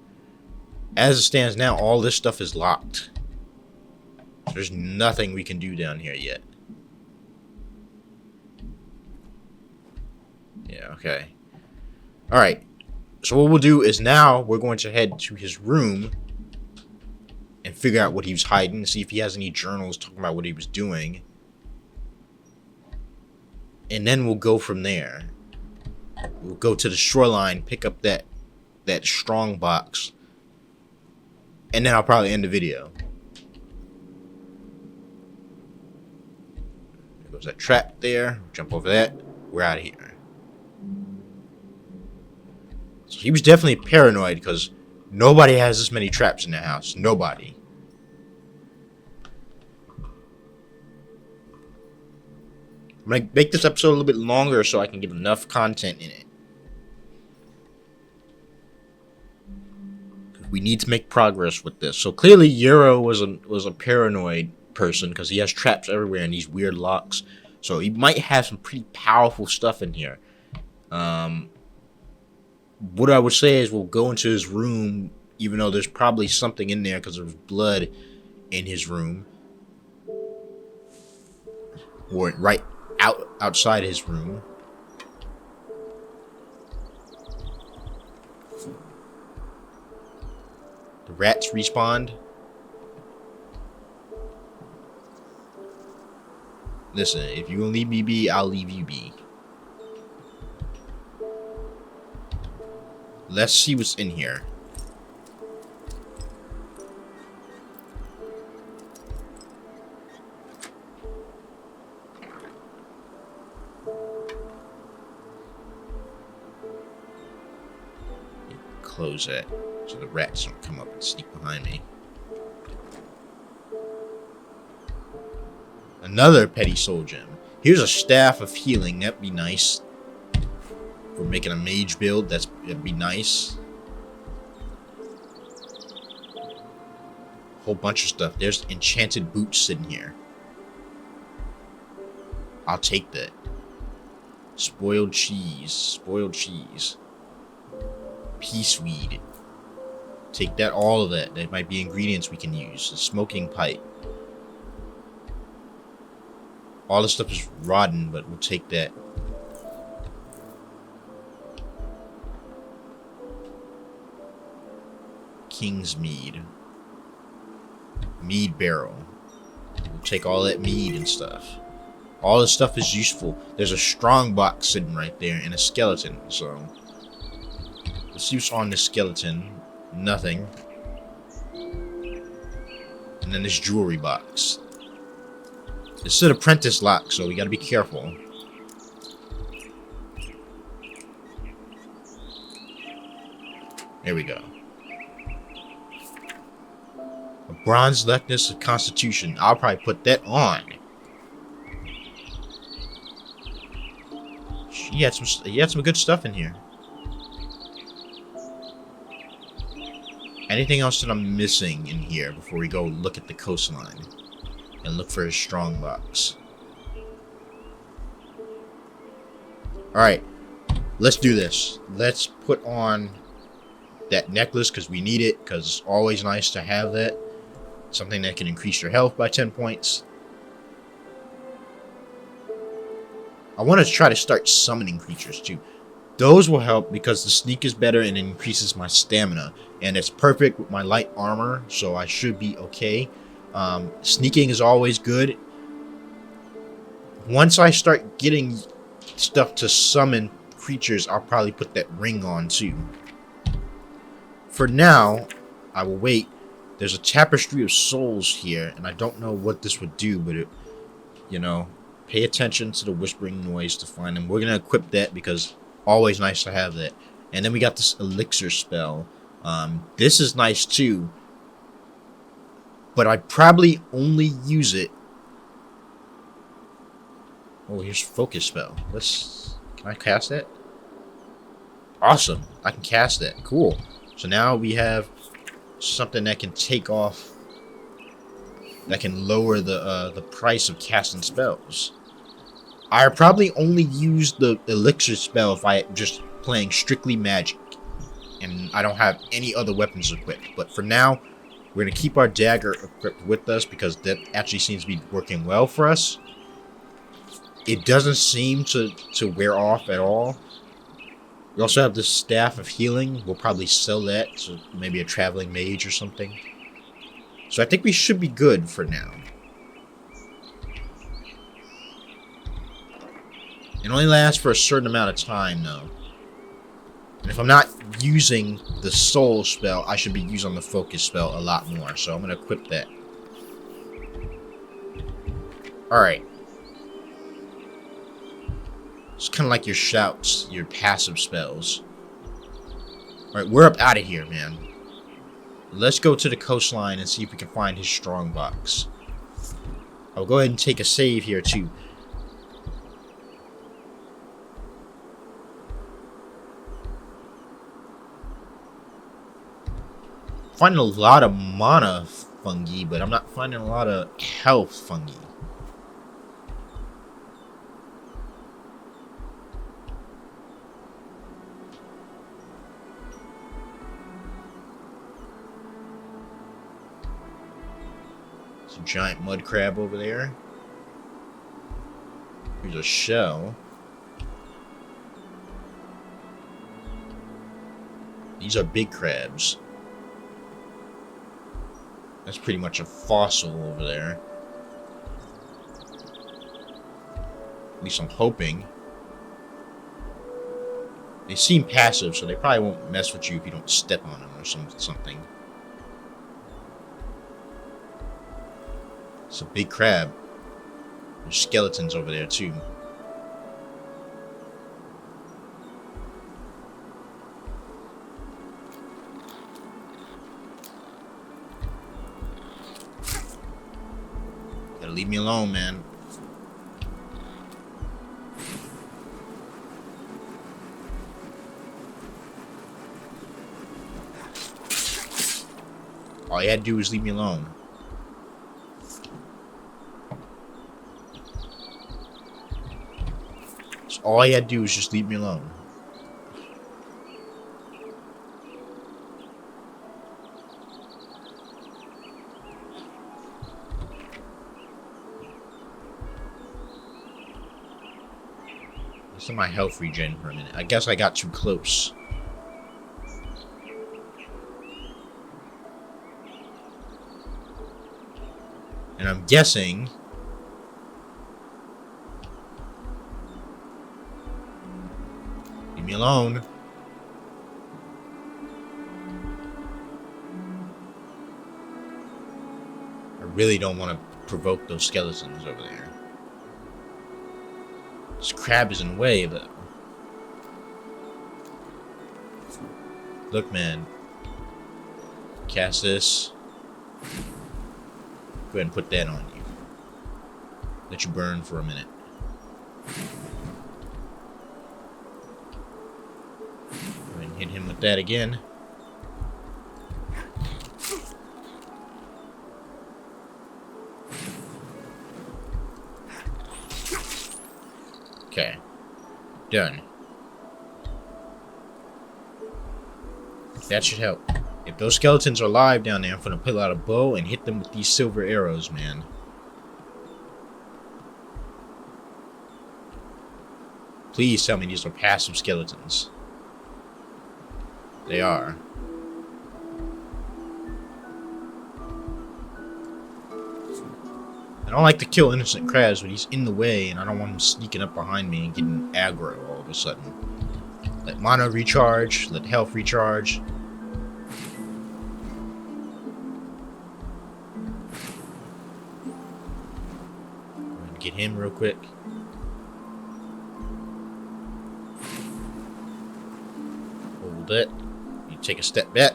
As it stands now, all this stuff is locked. There's nothing we can do down here yet. Yeah, okay. Alright. So what we'll do is now we're going to head to his room and figure out what he was hiding, see if he has any journals talking about what he was doing. And then we'll go from there. We'll go to the shoreline, pick up that strong box, and then I'll probably end the video. There goes that trap there. Jump over that. We're out of here. So he was definitely paranoid because nobody has this many traps in their house. Nobody. I'm going to make this episode a little bit longer so I can get enough content in it. We need to make progress with this. So clearly Yero was a paranoid person because he has traps everywhere and these weird locks. So he might have some pretty powerful stuff in here. What I would say is we'll go into his room, even though there's probably something in there because there's blood in his room. Or right outside his room. The rats respawned. Listen, if you gonna leave me be, I'll leave you be. Let's see what's in here. Close that so the rats don't come up and sneak behind me. Another petty soul gem. Here's a staff of healing. That'd be nice. If we're making a mage build, that'd be nice. Whole bunch of stuff. There's enchanted boots sitting here. I'll take that. Spoiled cheese. Spoiled cheese. Peace weed. Take that, all of that. There might be ingredients we can use. A smoking pipe. All this stuff is rotten, but we'll take that. King's mead. Mead barrel. We'll take all that mead and stuff. All this stuff is useful. There's a strong box sitting right there and a skeleton, so let's see what's on this skeleton. Nothing. And then this jewelry box. It's an apprentice lock, so we gotta be careful. There we go. A bronze likeness of Constitution. I'll probably put that on. He had some good stuff in here. Anything else that I'm missing in here before we go look at the coastline and look for his strong box? Alright, let's do this. Let's put on that necklace because we need it, because it's always nice to have that. Something that can increase your health by 10 points. I want to try to start summoning creatures too. Those will help because the sneak is better and it increases my stamina. And it's perfect with my light armor, so I should be okay. Sneaking is always good. Once I start getting stuff to summon creatures, I'll probably put that ring on too. For now, I will wait. There's a tapestry of souls here, and I don't know what this would do, but it, you know, pay attention to the whispering noise to find them. We're going to equip that because always nice to have that. And then we got this elixir spell. This is nice too, but I'd probably only use it. Oh, here's focus spell. Can I cast that? Awesome, I can cast that. Cool. So now we have something that can take off, that can lower the price of casting spells. I probably only use the elixir spell if I just playing strictly magic and I don't have any other weapons equipped. But for now, we're going to keep our dagger equipped with us because that actually seems to be working well for us. It doesn't seem to wear off at all. We also have this staff of healing. We'll probably sell that to maybe a traveling mage or something. So I think we should be good for now. It only lasts for a certain amount of time though. And if I'm not using the soul spell, I should be using the focus spell a lot more. So I'm going to equip that. Alright. It's kind of like your shouts, your passive spells. Alright, we're up out of here, man. Let's go to the coastline and see if we can find his strongbox. I'll go ahead and take a save here, too. Finding a lot of mana fungi, but I'm not finding a lot of health fungi. There's a giant mud crab over there. Here's a shell. These are big crabs. That's pretty much a fossil over there. At least I'm hoping. They seem passive, so they probably won't mess with you if you don't step on them or something. It's a big crab. There's skeletons over there too. Leave me alone, man. All you had to do was leave me alone. So all you had to do was just leave me alone. Let my health regen for a minute. I guess I got too close. And I'm guessing leave me alone. I really don't want to provoke those skeletons over there. This crab is in the way, though. Look, man. Cast this. Go ahead and put that on you. Let you burn for a minute. Go ahead and hit him with that again. Okay. Done. That should help. If those skeletons are alive down there, I'm gonna pull out a bow and hit them with these silver arrows, man. Please tell me these are passive skeletons. They are. I don't like to kill innocent crabs, but he's in the way, and I don't want him sneaking up behind me and getting aggro all of a sudden. Let mana recharge, let health recharge. Get him real quick. Hold it. You take a step back.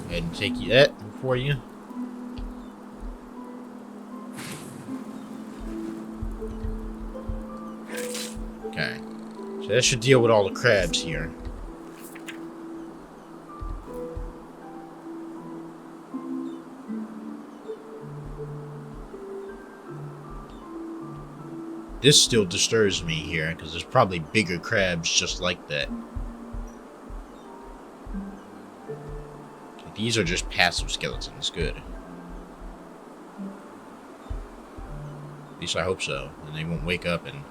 Go ahead and take you that for you. Okay. So that should deal with all the crabs here. This still disturbs me here, because there's probably bigger crabs just like that. Okay, these are just passive skeletons. Good. At least I hope so. And they won't wake up and...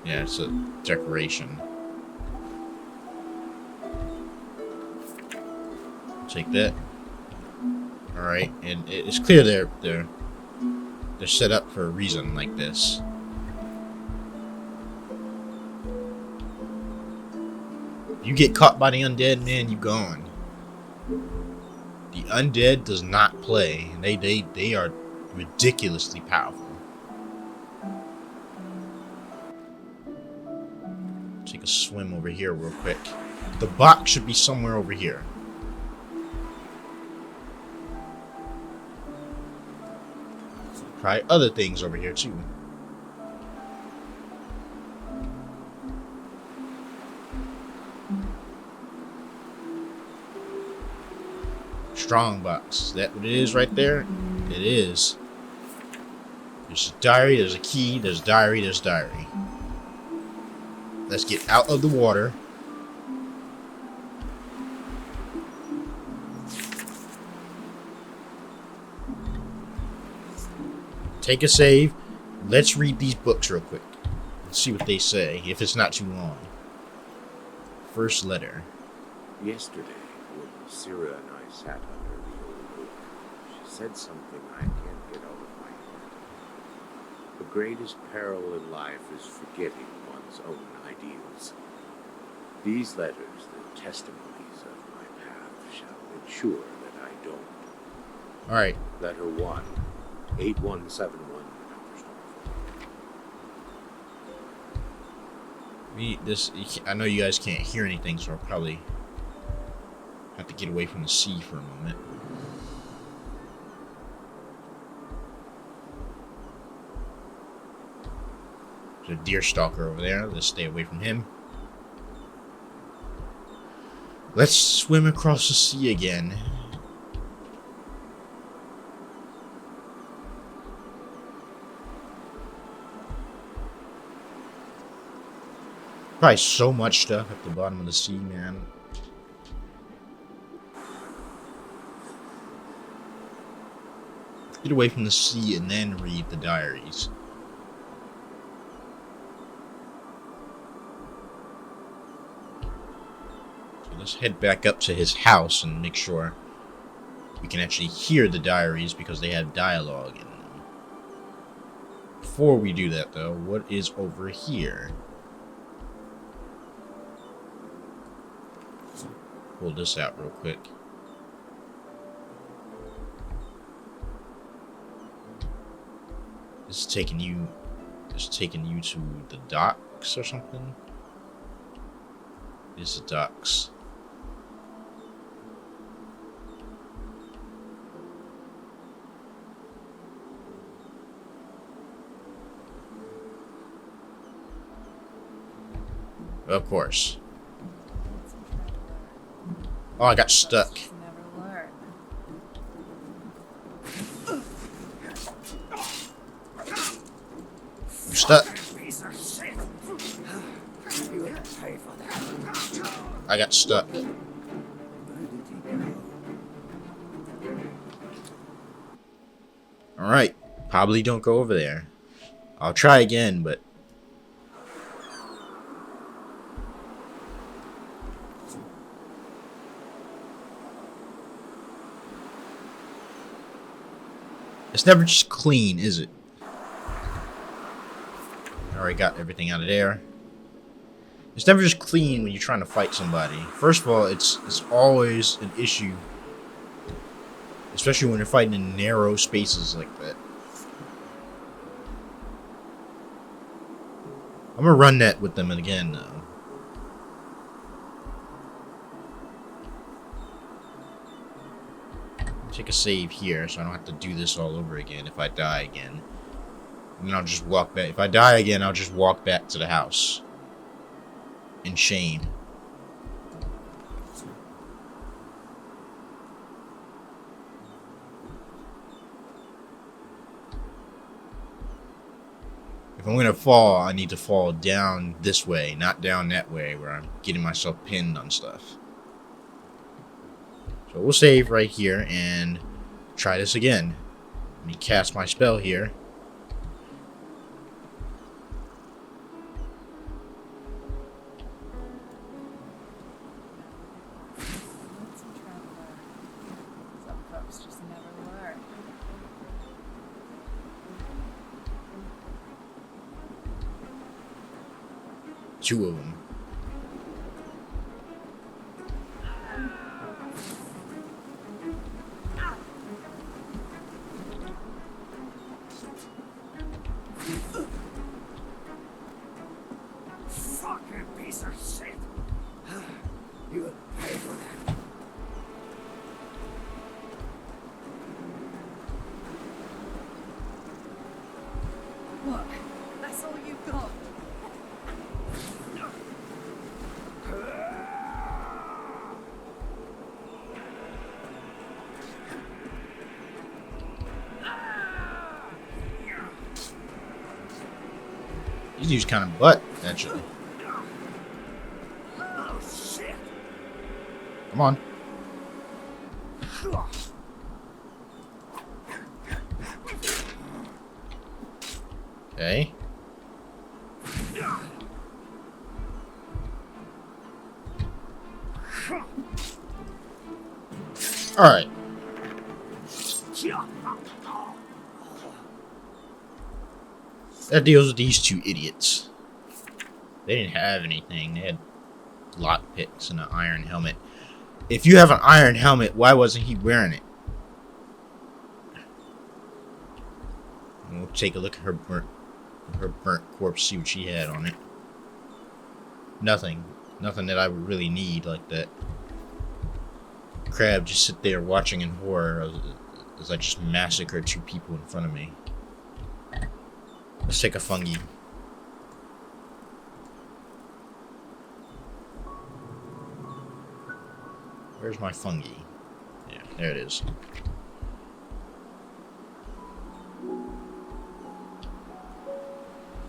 Yeah, it's a decoration. Take that. Alright, and it's clear they're set up for a reason like this. You get caught by the undead, man, you gone. The undead does not play. They are ridiculously powerful. Take a swim over here real quick. The box should be somewhere over here. Probably other things over here too. Strong box. Is that what it is right there? It is. There's a diary, there's a key, there's diary, there's diary. Let's get out of the water. Take a save. Let's read these books real quick. Let's see what they say, if it's not too long. First letter. Yesterday, when Syrah and I sat under the old oak, she said something I can't get out of my head. The greatest peril in life is forgetting one's own ideals. These letters, the testimonies of my path, shall ensure that I don't. Alright. Letter 1, 8171. I know you guys can't hear anything, so I'll probably have to get away from the sea for a moment. There's a deer stalker over there. Let's stay away from him. Let's swim across the sea again. Probably so much stuff at the bottom of the sea, man. Get away from the sea and then read the diaries. So let's head back up to his house and make sure we can actually hear the diaries because they have dialogue in them. Before we do that, though, what is over here? Pull this out real quick. This is taking you to the docks or something. This is the docks. Of course. Oh, I got stuck. Never learn. I'm stuck. Piece of shit. You will pay for that. I got stuck. Where did he go? Alright. Probably don't go over there. I'll try again, but... It's never just clean, is it? Already got everything out of there. It's never just clean when you're trying to fight somebody. First of all, it's always an issue. Especially when you're fighting in narrow spaces like that. I'm gonna run that with them again, though. Take a save here, so I don't have to do this all over again if I die again. And then I'll just walk back. If I die again, I'll just walk back to the house. In shame. If I'm gonna fall, I need to fall down this way, not down that way where I'm getting myself pinned on stuff. So we'll save right here and try this again. Let me cast my spell here. Some folks just never learn. Two of them. Fucking piece of shit. You'll pay for that. Look, that's all you've got. These dudes kind of butt, actually. Oh, shit. Come on. Okay. Alright. That deals with these two idiots. They didn't have anything. They had lockpicks and an iron helmet. If you have an iron helmet, why wasn't he wearing it? And we'll take a look at her burnt corpse, see what she had on it. Nothing. Nothing that I would really need like that. Crab just sit there watching in horror as I just massacre two people in front of me. Let's take a fungi. Where's my fungi? Yeah, there it is.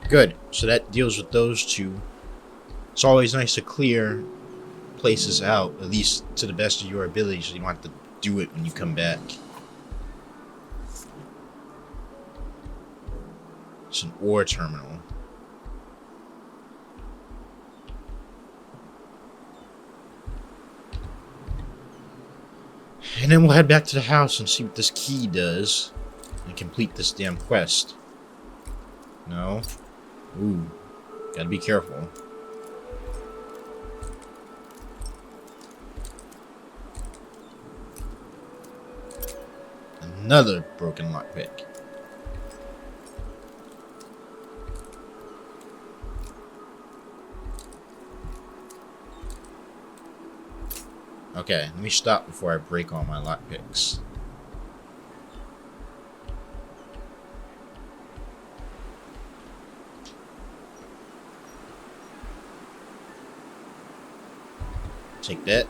Good. So that deals with those two. It's always nice to clear places out, at least to the best of your ability, so you don't have to do it when you come back. It's an ore terminal. And then we'll head back to the house and see what this key does and complete this damn quest. No. Ooh. Gotta be careful. Another broken lockpick. Okay, let me stop before I break all my lockpicks. Take that.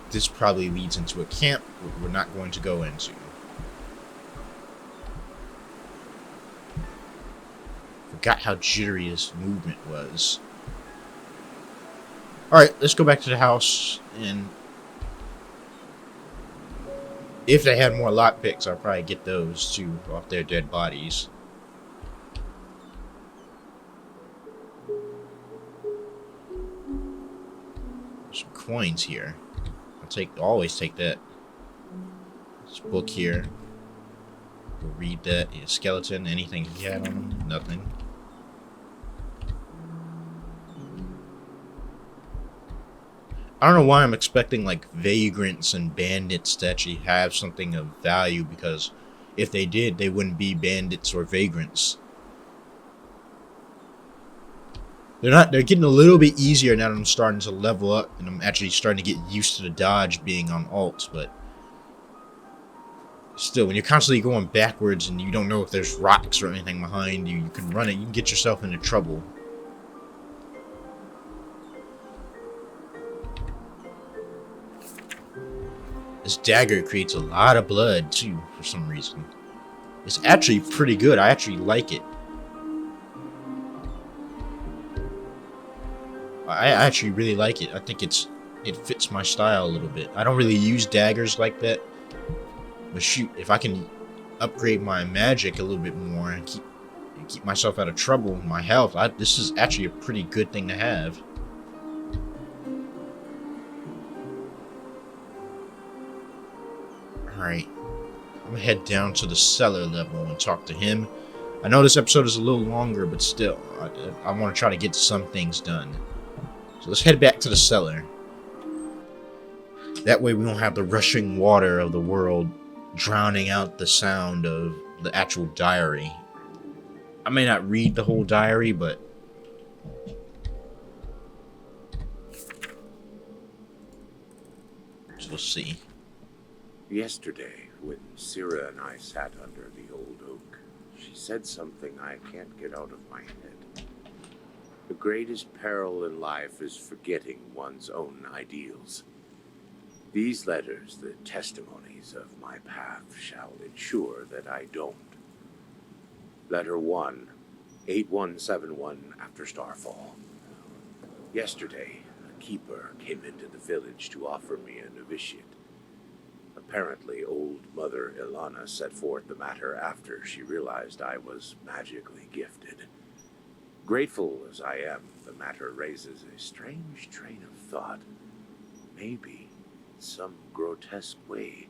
This probably leads into a camp we're not going to go into. Forgot how jittery this movement was. Alright, let's go back to the house, and if they had more lockpicks, I'll probably get those too off their dead bodies. Some coins here. Always take that. This book here. We'll read that. Yeah, skeleton. Anything he had on him? Nothing. I don't know why I'm expecting like vagrants and bandits to actually have something of value, because if they did, they wouldn't be bandits or vagrants. They're getting a little bit easier now that I'm starting to level up and I'm actually starting to get used to the dodge being on alt, but still, when you're constantly going backwards and you don't know if there's rocks or anything behind you, you can run it, you can get yourself into trouble. This dagger creates a lot of blood too, for some reason. It's actually pretty good. I actually like it. I actually really like it. I think it fits my style a little bit. I don't really use daggers like that. But shoot, if I can upgrade my magic a little bit more and keep myself out of trouble with my health, this is actually a pretty good thing to have. Alright. I'm gonna head down to the cellar level and talk to him. I know this episode is a little longer, but still, I want to try to get some things done. So let's head back to the cellar. That way we don't have the rushing water of the world drowning out the sound of the actual diary. I may not read the whole diary, but so we'll see. Yesterday, when Sira and I sat under the old oak, she said something I can't get out of my head. The greatest peril in life is forgetting one's own ideals. These letters, the testimonies of my path, shall ensure that I don't. Letter 1, 8171 after Starfall. Yesterday, a keeper came into the village to offer me a novitiate. Apparently, old Mother Ilana set forth the matter after she realized I was magically gifted. Grateful as I am, the matter raises a strange train of thought. Maybe, in some grotesque way,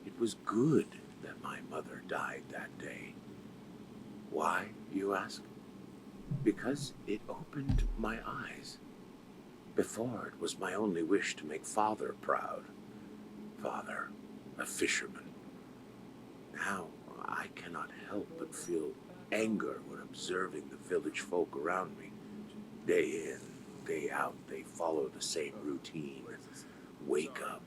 it was good that my mother died that day. Why, you ask? Because it opened my eyes. Before, it was my only wish to make Father proud. Father, a fisherman. Now, I cannot help but feel anger when observing the village folk around me. Day in, day out, they follow the same routine. Wake up,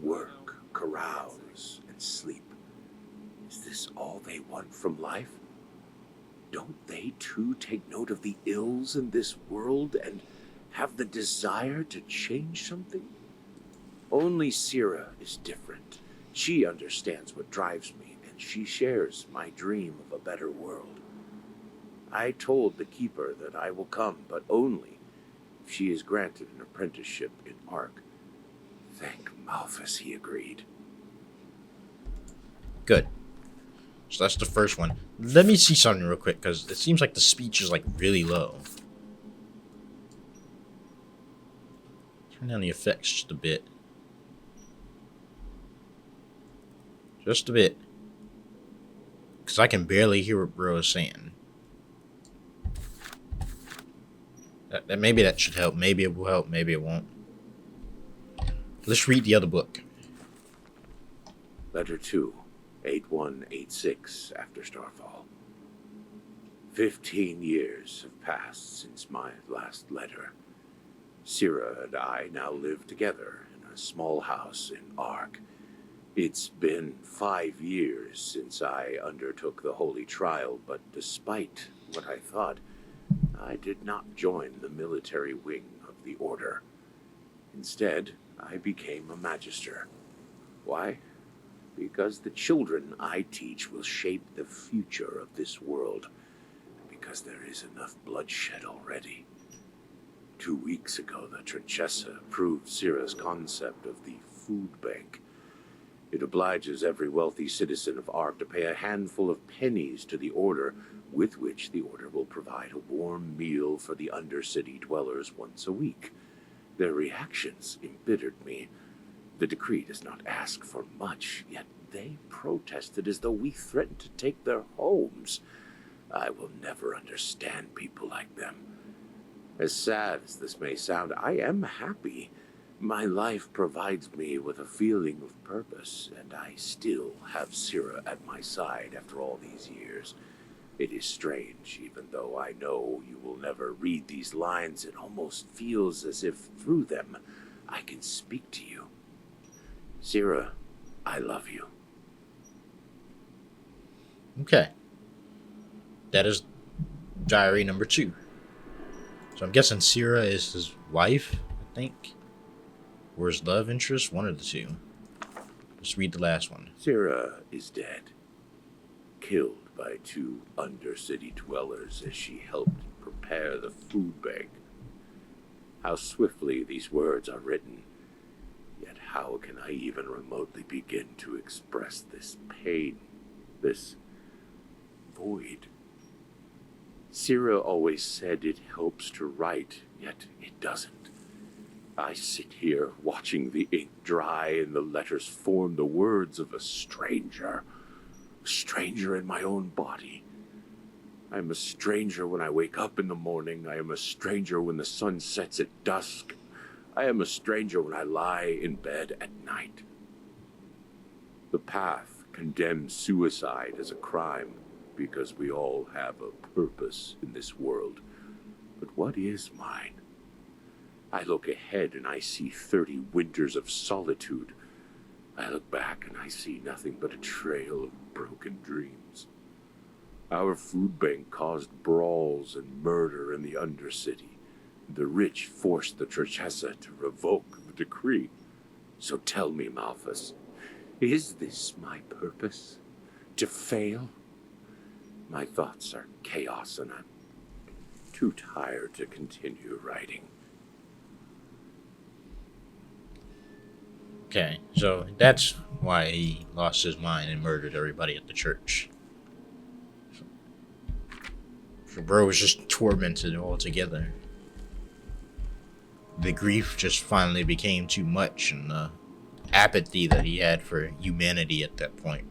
work, carouse, and sleep. Is this all they want from life? Don't they too take note of the ills in this world and have the desire to change something? Only Sira is different. She understands what drives me, and she shares my dream of a better world. I told the keeper that I will come, but only if she is granted an apprenticeship in Ark. Thank Malphus he agreed. Good. So that's the first one. Let me see something real quick, because it seems like the speech is like really low. Turn down the effects just a bit. Just a bit. Because I can barely hear what bro is saying. Maybe that should help. Maybe it will help. Maybe it won't. Let's read the other book. Letter 2, 8186 after Starfall. 15 years have passed since my last letter. Sira and I now live together in a small house in Ark. It's been 5 years since I undertook the Holy Trial, but despite what I thought, I did not join the military wing of the Order. Instead, I became a magister. Why? Because the children I teach will shape the future of this world, because there is enough bloodshed already. 2 weeks ago, the Trinchessa approved Sira's concept of the food bank. It obliges every wealthy citizen of Ark to pay a handful of pennies to the Order, with which the Order will provide a warm meal for the Undercity dwellers once a week. Their reactions embittered me. The decree does not ask for much, yet they protested as though we threatened to take their homes. I will never understand people like them. As sad as this may sound, I am happy. My life provides me with a feeling of purpose, and I still have Sira at my side after all these years. It is strange, even though I know you will never read these lines, it almost feels as if through them I can speak to you. Sira, I love you. Okay. That is diary number 2. So I'm guessing Sira is his wife, I think. Or his love interest, one of the two. Let's read the last one. Sira is dead. Killed by 2 Undercity dwellers as she helped prepare the food bank. How swiftly these words are written. Yet how can I even remotely begin to express this pain, this void? Sira always said it helps to write, yet it doesn't. I sit here watching the ink dry and the letters form the words of a stranger in my own body. I am a stranger when I wake up in the morning. I am a stranger when the sun sets at dusk. I am a stranger when I lie in bed at night. The path condemns suicide as a crime because we all have a purpose in this world. But what is mine? I look ahead and I see 30 winters of solitude. I look back and I see nothing but a trail of broken dreams. Our food bank caused brawls and murder in the Undercity. The rich forced the Trinchessa to revoke the decree. So tell me, Malphus, is this my purpose? To fail? My thoughts are chaos and I'm too tired to continue writing. Okay, so that's why he lost his mind and murdered everybody at the church. So bro was just tormented altogether. The grief just finally became too much, and the apathy that he had for humanity at that point.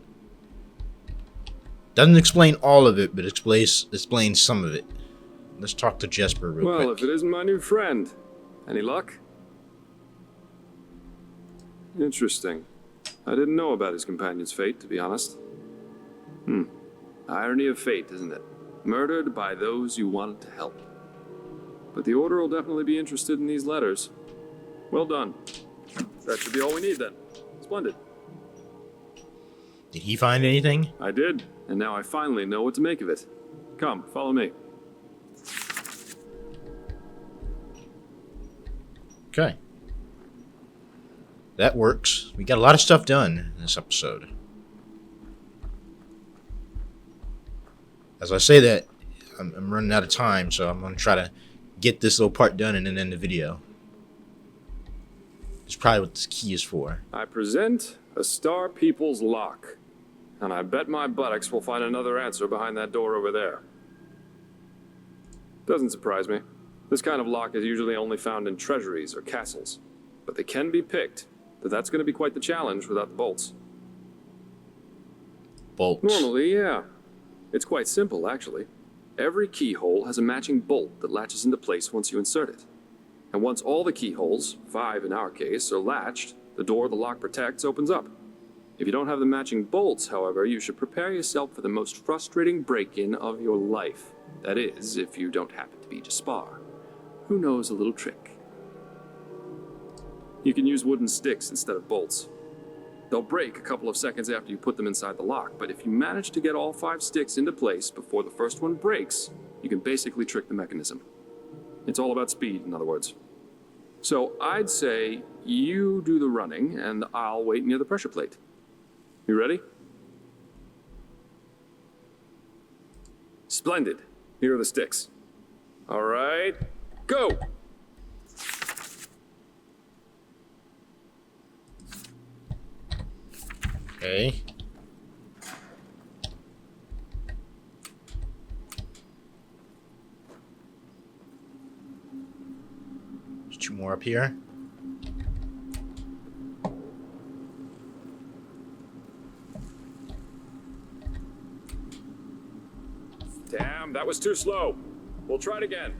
Doesn't explain all of it, but explains some of it. Let's talk to Jesper real quick. Well, if it isn't my new friend. Any luck? Interesting. I didn't know about his companion's fate, to be honest. Irony of fate, isn't it? Murdered by those you wanted to help. But the Order will definitely be interested in these letters. Well done. That should be all we need then. Splendid. Did he find anything? I did, and now I finally know what to make of it. Come, follow me. Okay. That works. We got a lot of stuff done in this episode. As I say that, I'm running out of time, so I'm going to try to get this little part done and then end the video. It's probably what this key is for. I present a Star People's lock, and I bet my buttocks we'll find another answer behind that door over there. Doesn't surprise me. This kind of lock is usually only found in treasuries or castles, but they can be picked. But that's going to be quite the challenge without the bolts. Bolts. Normally, yeah. It's quite simple, actually. Every keyhole has a matching bolt that latches into place once you insert it. And once all the keyholes, 5 in our case, are latched, the door the lock protects opens up. If you don't have the matching bolts, however, you should prepare yourself for the most frustrating break-in of your life. That is, if you don't happen to be Jaspar, who knows a little trick. You can use wooden sticks instead of bolts. They'll break a couple of seconds after you put them inside the lock, but if you manage to get all 5 sticks into place before the first one breaks, you can basically trick the mechanism. It's all about speed, in other words. So I'd say you do the running, and I'll wait near the pressure plate. You ready? Splendid. Here are the sticks. All right, go! Okay. There's 2 more up here. Damn, that was too slow. We'll try it again.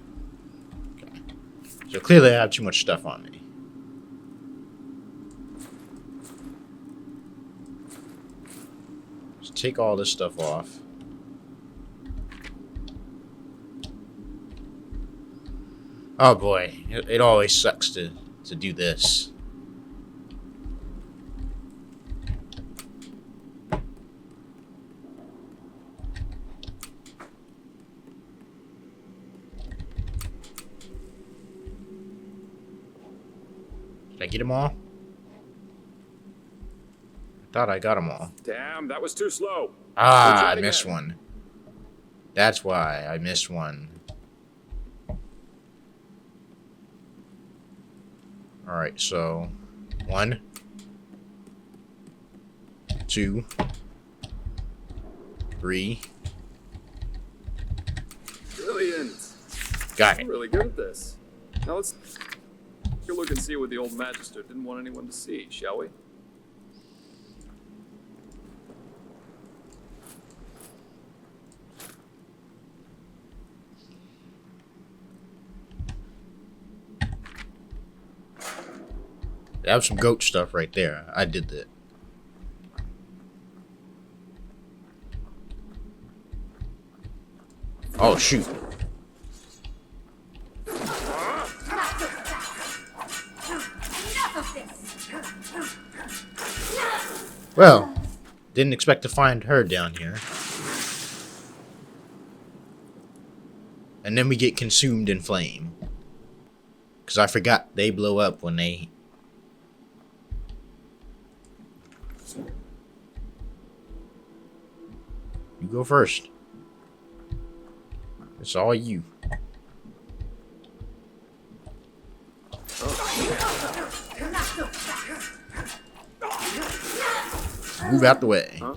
So clearly I have too much stuff on me. Just take all this stuff off. Oh boy, it always sucks to do this. Did I get them all? I thought I got them all. Damn, that was too slow. Ah, I missed one. That's why I missed one. Alright, so 1, 2, 3. Brilliant. Got I'm it. really good at this. Now let's take a look and see what the old Magister didn't want anyone to see, shall we? I have some goat stuff right there. I did that. Oh, shoot. Well, didn't expect to find her down here. And then we get consumed in flame. Because I forgot they blow up when they... You go first. It's all you. Move out the way. Huh?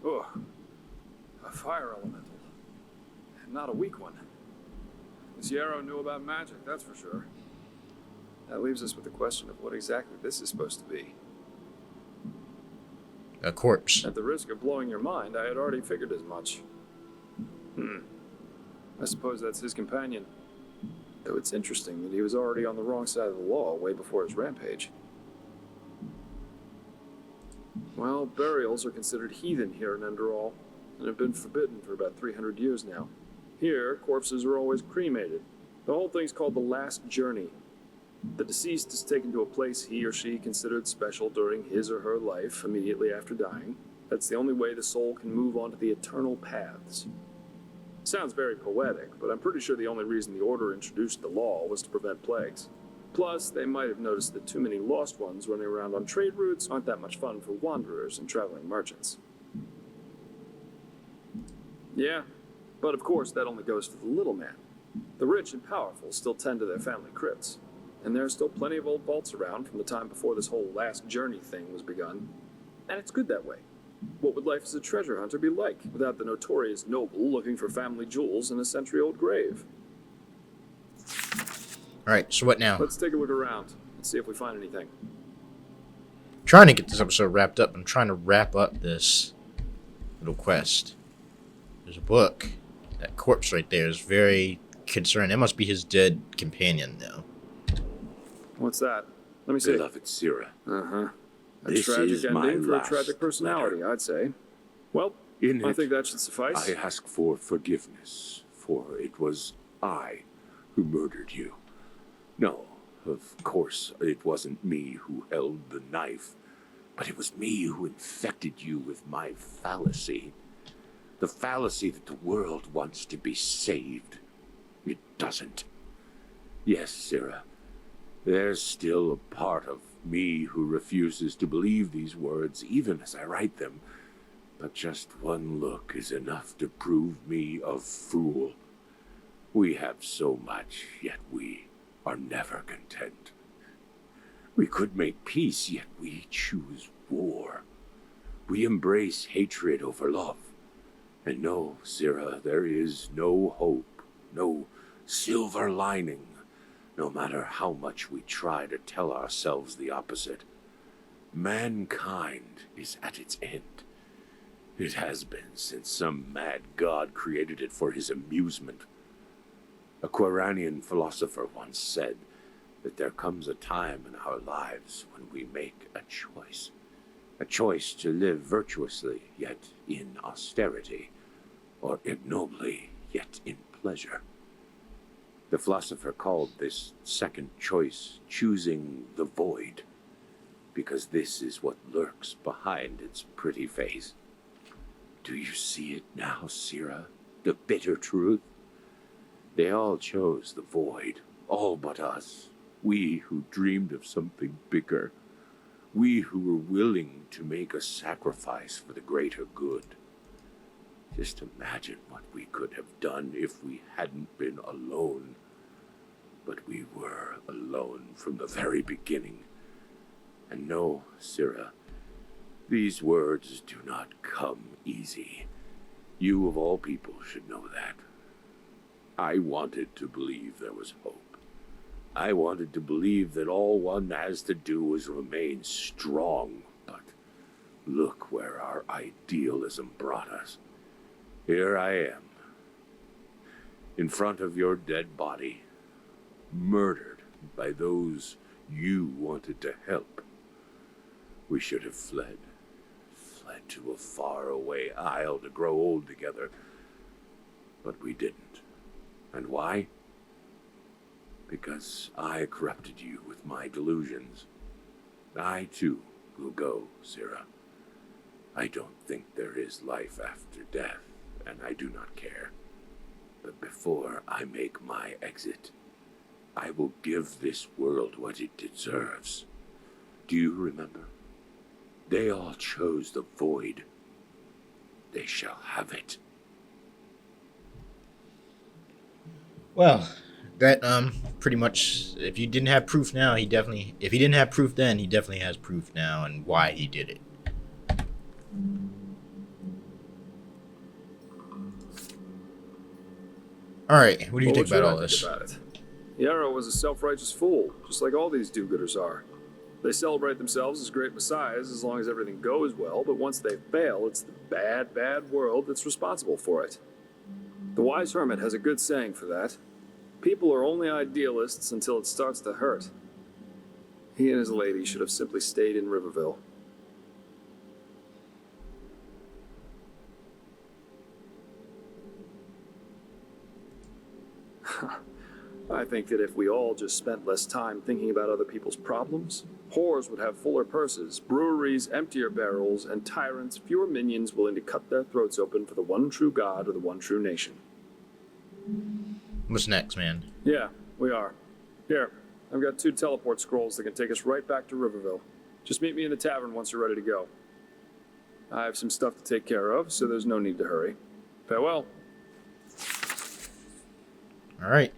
Oh, a fire elemental. Not a weak one. This Yero knew about magic, that's for sure. That leaves us with the question of what exactly this is supposed to be. A corpse. At the risk of blowing your mind, I had already figured as much. I suppose that's his companion. Though it's interesting that he was already on the wrong side of the law way before his rampage. Well, burials are considered heathen here in Enderal, and have been forbidden for about 300 years now. Here, corpses are always cremated. The whole thing's called the Last Journey. The deceased is taken to a place he or she considered special during his or her life immediately after dying. That's the only way the soul can move on to the eternal paths. Sounds very poetic, but I'm pretty sure the only reason the Order introduced the law was to prevent plagues. Plus, they might have noticed that too many lost ones running around on trade routes aren't that much fun for wanderers and traveling merchants. Yeah, but of course that only goes for the little man. The rich and powerful still tend to their family crypts. And there are still plenty of old vaults around from the time before this whole last journey thing was begun. And it's good that way. What would life as a treasure hunter be like without the notorious noble looking for family jewels in a century-old grave? Alright, so what now? Let's take a look around and see if we find anything. Trying to get this episode wrapped up. I'm trying to wrap up this little quest. There's a book. That corpse right there is very concerning. It must be his dead companion, though. What's that? Let me see. Beloved Sira, Uh-huh. A this tragic is my ending for a last tragic personality, letter. I'd say. Well, In I it, think that should suffice. I ask for forgiveness, for it was I who murdered you. No, of course, it wasn't me who held the knife, but it was me who infected you with my fallacy. The fallacy that the world wants to be saved. It doesn't. Yes, Sira, there's still a part of me who refuses to believe these words, even as I write them. But just one look is enough to prove me a fool. We have so much, yet we are never content. We could make peace, yet we choose war. We embrace hatred over love. And no, Sira, there is no hope, no silver lining, no matter how much we try to tell ourselves the opposite. Mankind is at its end. It has been since some mad god created it for his amusement. A Quranian philosopher once said that there comes a time in our lives when we make a choice to live virtuously, yet in austerity, or ignobly, yet in pleasure. The philosopher called this second choice choosing the void, because this is what lurks behind its pretty face. Do you see it now, Sira? The bitter truth? They all chose the void, all but us. We who dreamed of something bigger. We who were willing to make a sacrifice for the greater good. Just imagine what we could have done if we hadn't been alone. But we were alone from the very beginning. And no, Sira, these words do not come easy. You of all people should know that. I wanted to believe there was hope. I wanted to believe that all one has to do is remain strong. But look where our idealism brought us. Here I am, in front of your dead body, murdered by those you wanted to help. We should have fled to a faraway isle to grow old together. But we didn't. And why? Because I corrupted you with my delusions. I, too, will go, Sira. I don't think there is life after death, and I do not care. But before I make my exit, I will give this world what it deserves. Do you remember? They all chose the void. They shall have it. Well, that pretty much, if you didn't have proof now, if he didn't have proof then, he definitely has proof now and why he did it. Alright, what do you think about all this? Yero was a self-righteous fool, just like all these do-gooders are. They celebrate themselves as great messiahs as long as everything goes well, but once they fail, it's the bad, bad world that's responsible for it. The wise hermit has a good saying for that. People are only idealists until it starts to hurt. He and his lady should have simply stayed in Riverville. I think that if we all just spent less time thinking about other people's problems, whores would have fuller purses, breweries emptier barrels, and tyrants fewer minions willing to cut their throats open for the one true God or the one true nation. What's next, man? Yeah, we are. Here, I've got 2 teleport scrolls that can take us right back to Riverville. Just meet me in the tavern once you're ready to go. I have some stuff to take care of, so there's no need to hurry. Farewell. All right.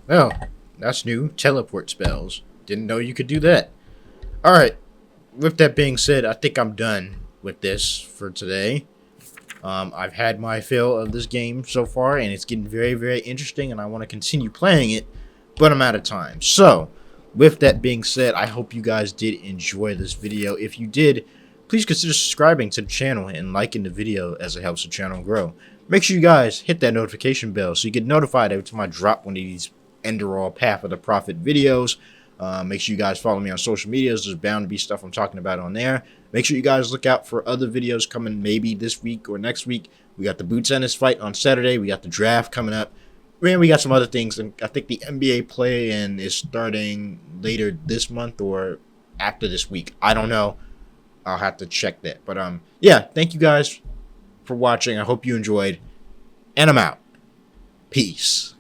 Well, that's new. Teleport spells. Didn't know you could do that. Alright. With that being said, I think I'm done with this for today. I've had my fill of this game so far, and it's getting very, very interesting, and I want to continue playing it, but I'm out of time. So, with that being said, I hope you guys did enjoy this video. If you did, please consider subscribing to the channel and liking the video as it helps the channel grow. Make sure you guys hit that notification bell so you get notified every time I drop one of these Enderal Path of the Prophet videos. Make sure you guys follow me on social medias. There's bound to be stuff I'm talking about on there. Make sure you guys look out for other videos coming maybe this week or next week. We got the Boots Ennis fight on Saturday. We got the draft coming up. Man, we got some other things. And I think the NBA play-in is starting later this month or after this week. I don't know. I'll have to check that. But yeah, thank you guys for watching. I hope you enjoyed. And I'm out. Peace.